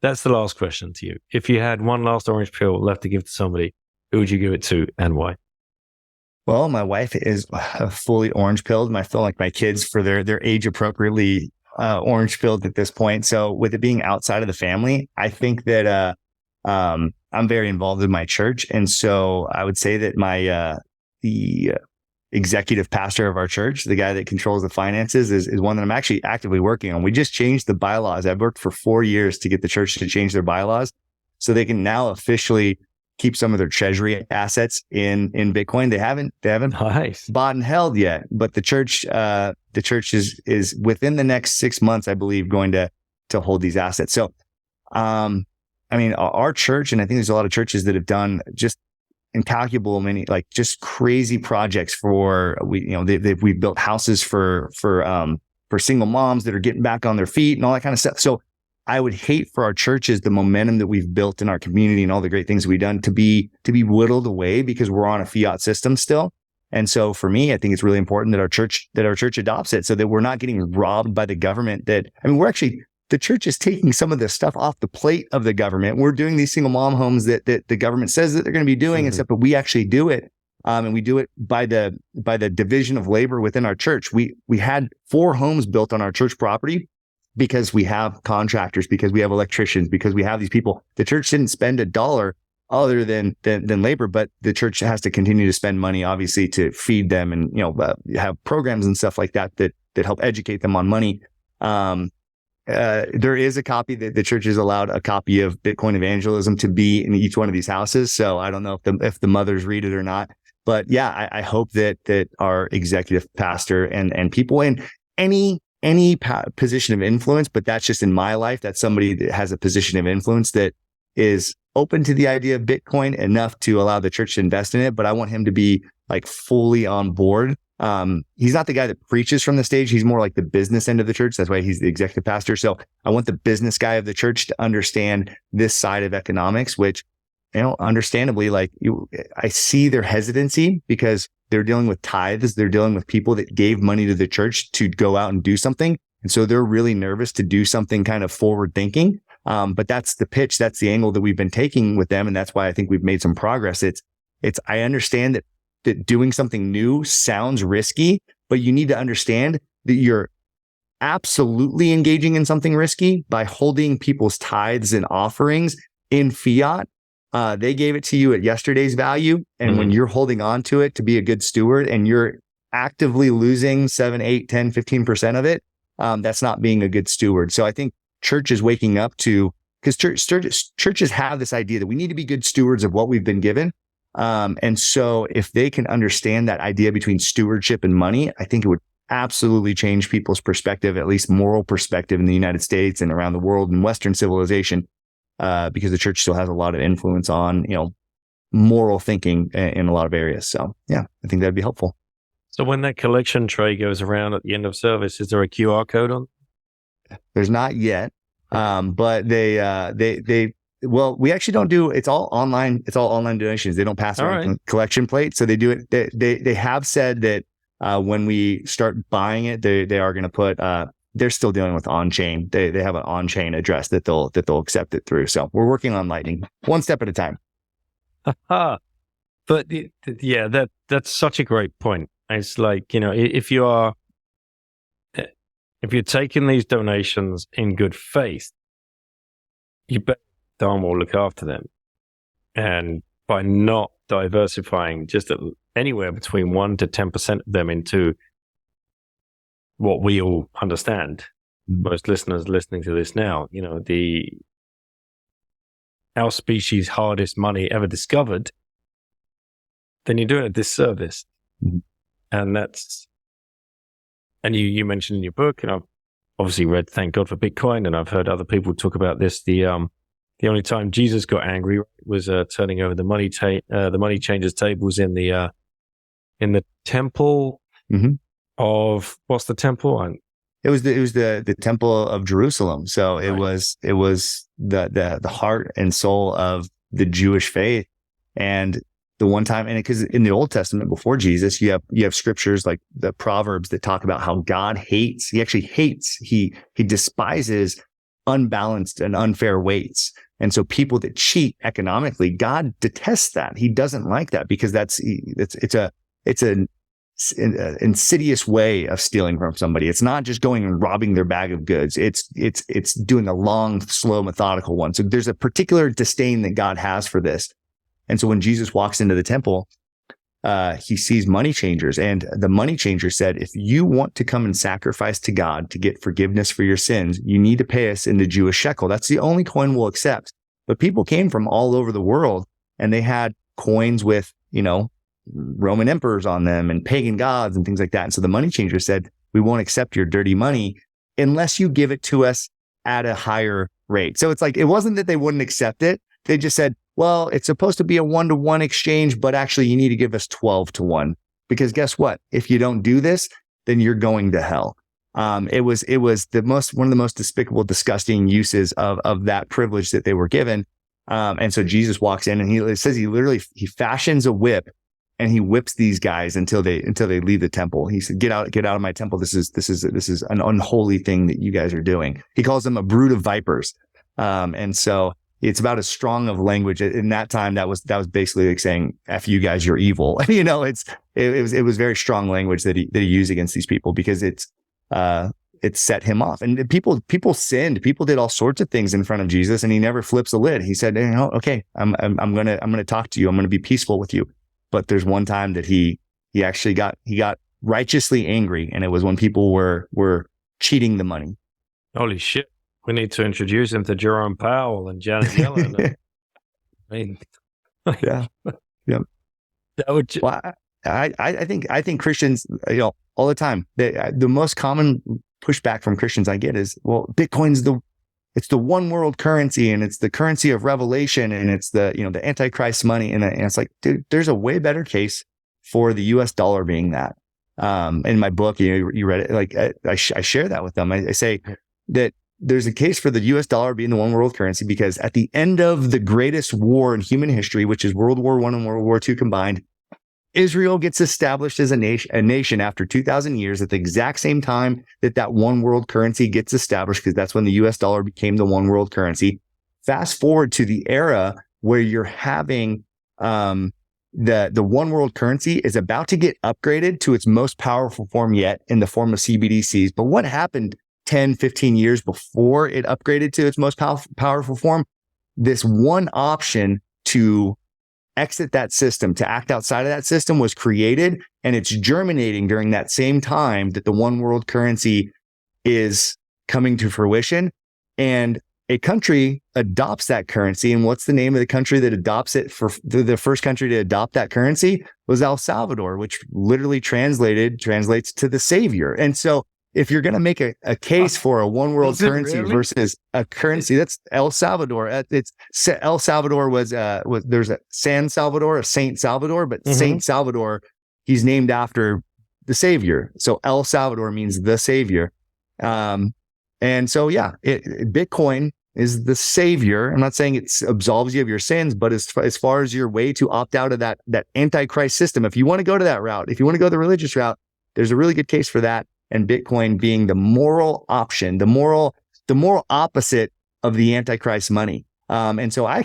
that's the last question to you. If you had one last orange pill left to give to somebody, who would you give it to and why? Well, my wife is fully orange pilled. I feel like my kids, for their age appropriately, orange pilled at this point. So with it being outside of the family, I think that I'm very involved in my church, and so I would say that the executive pastor of our church, the guy that controls the finances, is one that I'm actually actively working on. We just changed the bylaws. I've worked for 4 years to get the church to change their bylaws so they can now officially keep some of their treasury assets in Bitcoin. They haven't Nice. bought and held yet, but the church is within the next 6 months, I believe, going to hold these assets. So, I mean, our church, and I think there's a lot of churches that have done just incalculable many, like just crazy projects we've built houses for single moms that are getting back on their feet and all that kind of stuff. So I would hate for our churches, the momentum that we've built in our community and all the great things we've done, to be whittled away because we're on a fiat system still. And so for me, I think it's really important that our church adopts it so that we're not getting robbed by the government. The church is taking some of the stuff off the plate of the government. We're doing these single mom homes that the government says that they're going to be doing and stuff, but we actually do it. And we do it by the division of labor within our church. We had 4 homes built on our church property because we have contractors, because we have electricians, because we have these people. The church didn't spend $1 other than labor, but the church has to continue to spend money, obviously, to feed them and have programs and stuff like that help educate them on money. There is a copy that the church is allowed a copy of Bitcoin Evangelism to be in each one of these houses. So I don't know if the mothers read it or not, but yeah, I hope that our executive pastor and people in any position of influence, but that's just in my life, that's somebody that has a position of influence that is open to the idea of Bitcoin enough to allow the church to invest in it. But I want him to be like fully on board. He's not the guy that preaches from the stage. He's more like the business end of the church. That's why he's the executive pastor. So I want the business guy of the church to understand this side of economics, which, understandably, I see their hesitancy because they're dealing with tithes. They're dealing with people that gave money to the church to go out and do something. And so they're really nervous to do something kind of forward thinking. But that's the pitch. That's the angle that we've been taking with them. And that's why I think we've made some progress. I understand that doing something new sounds risky, but you need to understand that you're absolutely engaging in something risky by holding people's tithes and offerings in fiat. They gave it to you at yesterday's value. And when you're holding on to it to be a good steward and you're actively losing 7, 8, 10, 15% of it, that's not being a good steward. So I think church is waking up to, because churches have this idea that we need to be good stewards of what we've been given. And so if they can understand that idea between stewardship and money, I think it would absolutely change people's perspective, at least moral perspective in the United States and around the world and Western civilization, because the church still has a lot of influence on, moral thinking in a lot of areas. So yeah, I think that'd be helpful. So when that collection tray goes around at the end of service, is there a QR code on? There's not yet. But well, we actually don't do, it's all online. It's all online donations. They don't pass around collection plate. So they do it. They have said that, when we start buying it, they are going to put, they're still dealing with on-chain. They have an on-chain address that they'll accept it through. So we're working on Lightning one step at a time. But yeah, that's such a great point. It's like, if you're taking these donations in good faith, you bet Dharma will look after them. And by not diversifying just anywhere between 1 to 10% of them into what we all understand, most listeners listening to this now, our species' hardest money ever discovered, then you're doing a disservice. And you mentioned in your book, and I've obviously read Thank God for Bitcoin, and I've heard other people talk about this. The only time Jesus got angry was turning over the money changers' tables in the temple of, what's the temple? It was the temple of Jerusalem. So it was the heart and soul of the Jewish faith. And the one time, and because in the Old Testament before Jesus, you have scriptures like the Proverbs that talk about how God hates. He actually hates. He despises unbalanced and unfair weights. And so people that cheat economically, God detests that. He doesn't like that because it's an insidious way of stealing from somebody. It's not just going and robbing their bag of goods. It's doing a long, slow, methodical one. So there's a particular disdain that God has for this. And so when Jesus walks into the temple, he sees money changers, and the money changer said, if you want to come and sacrifice to God to get forgiveness for your sins, you need to pay us in the Jewish shekel. That's the only coin we'll accept. But people came from all over the world, and they had coins with, Roman emperors on them and pagan gods and things like that. And so the money changer said, we won't accept your dirty money unless you give it to us at a higher rate. So it's like, it wasn't that they wouldn't accept it. They just said, well, it's supposed to be a 1-to-1 exchange, but actually you need to give us 12-to-1, because guess what? If you don't do this, then you're going to hell. It was one of the most despicable, disgusting uses of that privilege that they were given. And so Jesus walks in, and it says he fashions a whip, and he whips these guys until they leave the temple. He said, get out of my temple. This is an unholy thing that you guys are doing. He calls them a brood of vipers. And so it's about as strong of language in that time. That was basically like saying, F you guys, you're evil. It was very strong language that he used against these people, because it set him off. And people sinned. People did all sorts of things in front of Jesus, and he never flips a lid. He said, okay, I'm going to talk to you. I'm going to be peaceful with you. But there's one time that he actually got righteously angry, and it was when people were cheating the money. Holy shit. We need to introduce him to Jerome Powell and Janet Yellen. Yeah. That would well, I think Christians, all the time, the most common pushback from Christians I get is, well, Bitcoin's it's the one world currency, and it's the currency of revelation, and it's the Antichrist money. And it's like, dude, there's a way better case for the US dollar being that. In my book, you read it, like I share that with them. I say that there's a case for the US dollar being the one world currency, because at the end of the greatest war in human history, which is World War I and World War II combined, Israel gets established as a nation after 2,000 years at the exact same time that one world currency gets established, because that's when the US dollar became the one world currency. Fast forward to the era where you're having the one world currency is about to get upgraded to its most powerful form yet, in the form of CBDCs. But what happened 10, 15 years before it upgraded to its most powerful form? This one option to exit that system, to act outside of that system, was created, and it's germinating during that same time that the one world currency is coming to fruition. And a country adopts that currency. And what's the name of the country that adopts it? For the first country to adopt that currency was El Salvador, which literally translates to the savior. And so if you're going to make a case for a one world currency versus a currency, that's El Salvador. El Salvador was there's a San Salvador, a Saint Salvador, but Saint Salvador, he's named after the savior. So El Salvador means the savior. And so, Bitcoin is the savior. I'm not saying it absolves you of your sins, but as far as your way to opt out of that Antichrist system, if you want to go to that route, if you want to go the religious route, there's a really good case for that. And Bitcoin being the moral option, the moral opposite of the Antichrist money. And so I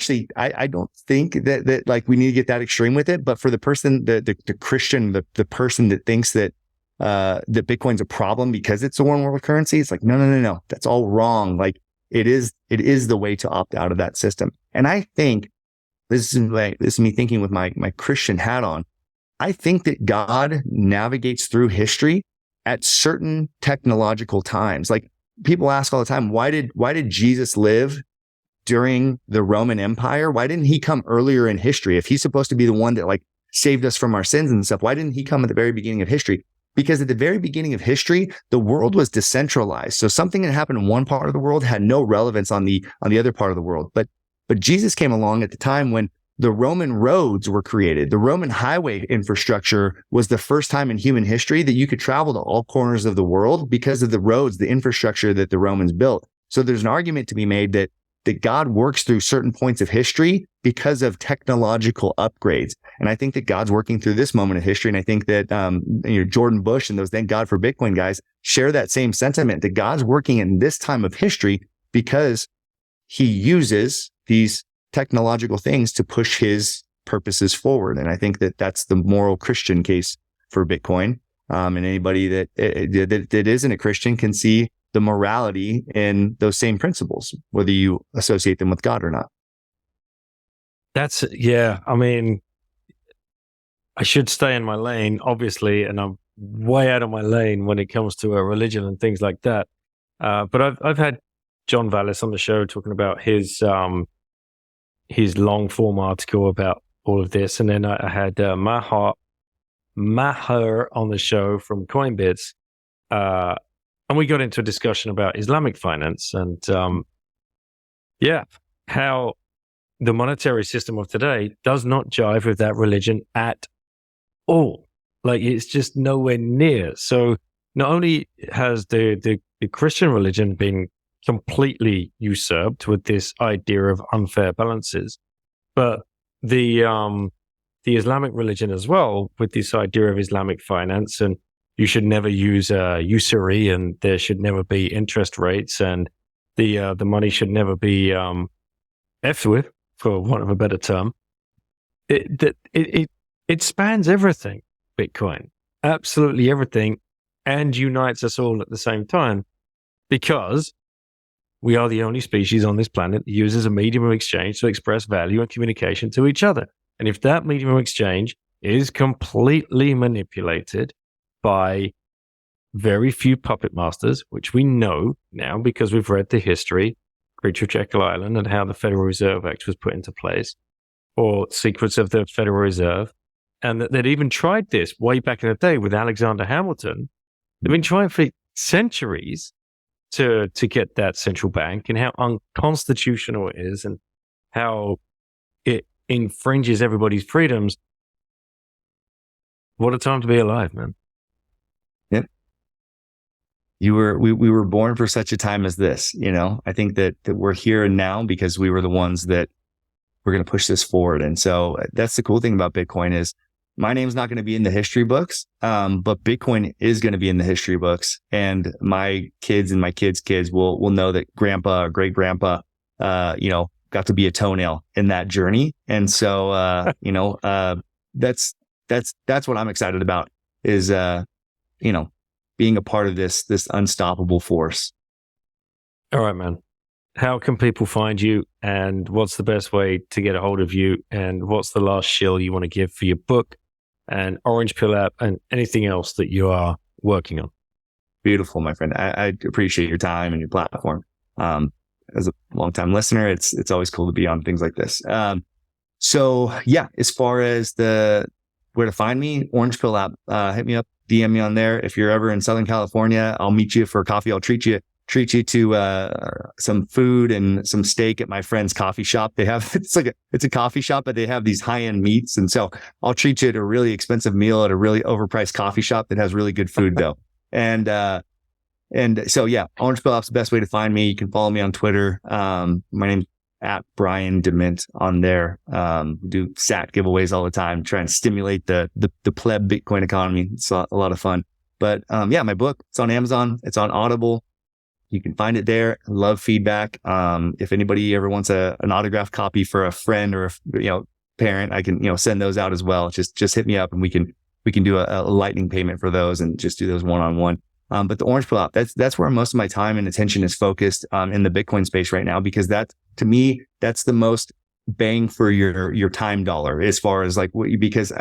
don't think that like we need to get that extreme with it. But for the person, the Christian, the person that thinks that Bitcoin's a problem because it's a one world currency, it's like, no. That's all wrong. Like it is the way to opt out of that system. And I think this is me thinking with my Christian hat on. I think that God navigates through history at certain technological times. Like people ask all the time, why did Jesus live during the Roman Empire? Why didn't he come earlier in history? If he's supposed to be the one that like saved us from our sins and stuff, why didn't he come at the very beginning of history? Because at the very beginning of history, the world was decentralized. So something that happened in one part of the world had no relevance on the other part of the world. But Jesus came along at the time when the Roman roads were created. The Roman highway infrastructure was the first time in human history that you could travel to all corners of the world because of the roads, the infrastructure that the Romans built. So there's an argument to be made that that God works through certain points of history because of technological upgrades. And I think that God's working through this moment of history. And I think that Jordan Bush and those Thank God for Bitcoin guys share that same sentiment, that God's working in this time of history because he uses these technological things to push his purposes forward. And I think that that's the moral Christian case for Bitcoin. And anybody that isn't a Christian can see the morality in those same principles, whether you associate them with God or not. I mean, I should stay in my lane, obviously, and I'm way out of my lane when it comes to a religion and things like that. But I've had John Vallis on the show talking about his long form article about all of this, and then I had Maher on the show from Coinbits, and we got into a discussion about Islamic finance and how the monetary system of today does not jive with that religion at all. Like, it's just nowhere near. So not only has the Christian religion been completely usurped with this idea of unfair balances, but the Islamic religion as well, with this idea of Islamic finance, and you should never use usury, and there should never be interest rates, and the money should never be effed with, for want of a better term. It spans everything, Bitcoin, absolutely everything, and unites us all at the same time, because we are the only species on this planet that uses a medium of exchange to express value and communication to each other. And if that medium of exchange is completely manipulated by very few puppet masters, which we know now because we've read the history, Creature of Jekyll Island, and how the Federal Reserve Act was put into place, or Secrets of the Federal Reserve, and that they'd even tried this way back in the day with Alexander Hamilton. They've been trying for centuries to get that central bank, and how unconstitutional it is, and how it infringes everybody's freedoms. What a time to be alive, man. Yep. We were born for such a time as this, I think that we're here and now because we were the ones that were going to push this forward. And so that's the cool thing about Bitcoin is my name's not going to be in the history books, but Bitcoin is going to be in the history books. And my kids and my kids' kids will know that grandpa or great grandpa, got to be a toenail in that journey. And so, that's what I'm excited about is, being a part of this unstoppable force. All right, man. How can people find you, and what's the best way to get a hold of you, and what's the last shill you want to give for your book and Orange Pill app and anything else that you are working on? Beautiful, my friend. I appreciate your time and your platform. As a longtime listener, it's always cool to be on things like this. So yeah, as far as where to find me, Orange Pill app, hit me up, DM me on there. If you're ever in Southern California, I'll meet you for coffee. I'll treat you to some food and some steak at my friend's coffee shop. They have it's a coffee shop, but they have these high-end meats, and so I'll treat you to a really expensive meal at a really overpriced coffee shop that has really good food though. And so yeah, Orange Pill app's the best way to find me. You can follow me on Twitter. My name's @Brian DeMint on there. Do SAT giveaways all the time, try and stimulate the pleb Bitcoin economy. It's a lot of fun. But my book, it's on Amazon, it's on Audible. You can find it there. Love feedback. If anybody ever wants an autographed copy for a friend or a parent, I can send those out as well. Just hit me up and we can do a lightning payment for those and just do those one-on-one. But the Orange Pill app, that's where most of my time and attention is focused in the Bitcoin space right now, because to me, that's the most bang for your time dollar as far as because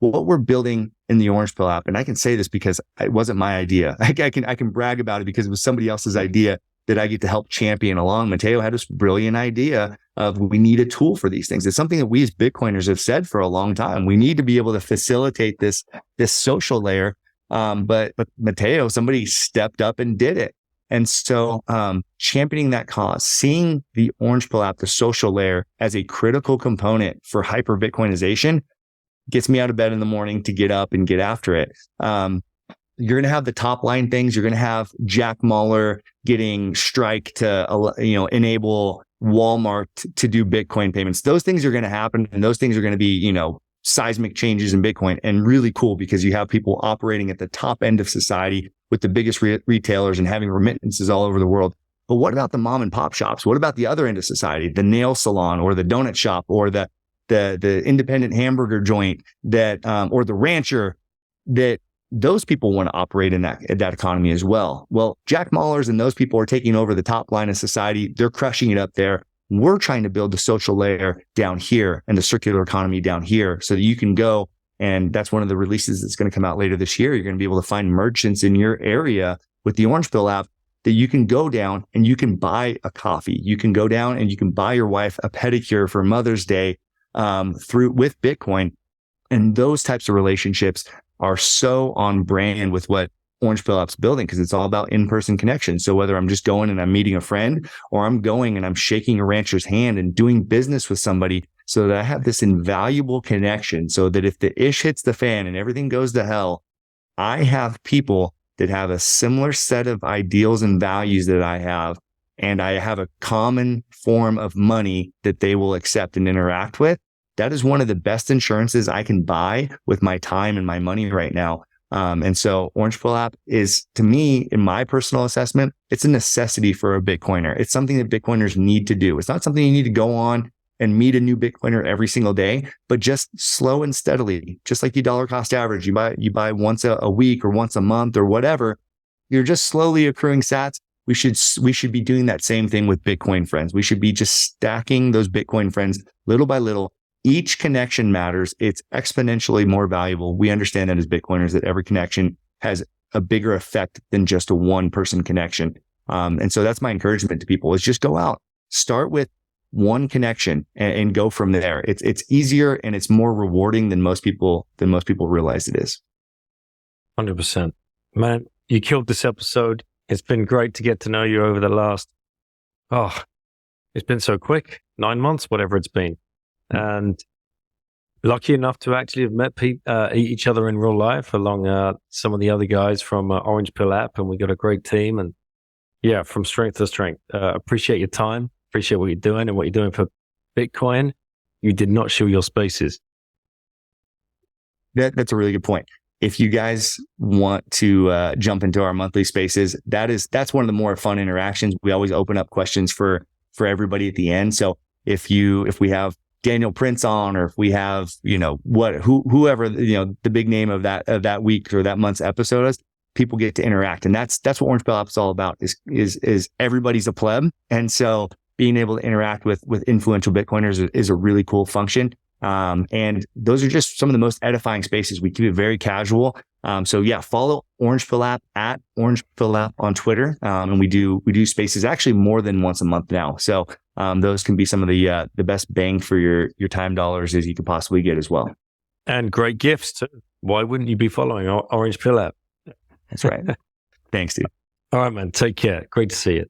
what we're building in the Orange Pill app, and I can say this because it wasn't my idea. I can brag about it because it was somebody else's idea that I get to help champion along. Mateo had this brilliant idea of we need a tool for these things. It's something that we as Bitcoiners have said for a long time. We need to be able to facilitate this social layer. But Mateo, somebody stepped up and did it. And so, championing that cause, seeing the Orange Pill app, the social layer, as a critical component for hyper Bitcoinization gets me out of bed in the morning to get up and get after it. you're going to have the top line things. You're going to have Jack Mallers getting Strike to, enable Walmart to do Bitcoin payments. Those things are going to happen. And those things are going to be, seismic changes in Bitcoin, and really cool because you have people operating at the top end of society with the biggest retailers and having remittances all over the world. But what about the mom and pop shops? What about the other end of society, the nail salon or the donut shop or the independent hamburger joint that, or the rancher, that those people want to operate in that economy as well. Well, Jack Mallers and those people are taking over the top line of society. They're crushing it up there. We're trying to build the social layer down here and the circular economy down here so that you can go. And that's one of the releases that's going to come out later this year. You're going to be able to find merchants in your area with the Orange Pill app that you can go down and you can buy a coffee. You can go down and you can buy your wife a pedicure for Mother's Day with Bitcoin. And those types of relationships are so on brand with what Orange Pill app's building, because it's all about in-person connection. So whether I'm just going and I'm meeting a friend, or I'm going and I'm shaking a rancher's hand and doing business with somebody, so that I have this invaluable connection, so that if the ish hits the fan and everything goes to hell, I have people that have a similar set of ideals and values that I have, and I have a common form of money that they will accept and interact with. That is one of the best insurances I can buy with my time and my money right now. And so Orange Pill app is, to me, in my personal assessment, it's a necessity for a Bitcoiner. It's something that Bitcoiners need to do. It's not something you need to go on and meet a new Bitcoiner every single day, but just slow and steadily, just like you dollar cost average. You buy once a week or once a month or whatever. You're just slowly accruing sats. We should be doing that same thing with Bitcoin friends. We should be just stacking those Bitcoin friends little by little. Each connection matters. It's exponentially more valuable. We understand that as Bitcoiners, that every connection has a bigger effect than just a one person connection. And so that's my encouragement to people, is just go out, start with one connection and go from there. It's easier and it's more rewarding than most people realize it is. 100%. Man, you killed this episode. It's been great to get to know you over the last, it's been so quick, 9 months, whatever it's been. And lucky enough to actually have met each other in real life along some of the other guys from Orange Pill app. And we got a great team, and from strength to strength. Appreciate your time. Appreciate what you're doing and what you're doing for Bitcoin. You did not shill your spaces. That's a really good point. If you guys want to jump into our monthly spaces, that's one of the more fun interactions. We always open up questions for everybody at the end. So if we have Daniel Prince on, or if we have, whoever, the big name of that week or that month's episode is, people get to interact. And that's what Orange Pill app is all about, is everybody's a pleb. And so being able to interact with influential Bitcoiners is a really cool function. And those are just some of the most edifying spaces. We keep it very casual. Follow Orange Pill app at Orange Pill app on Twitter. And we do spaces actually more than once a month now. So those can be some of the best bang for your time dollars as you could possibly get as well. And great gifts too. Why wouldn't you be following Orange Pill app? That's right. Thanks, dude. All right, man. Take care. Great to see you.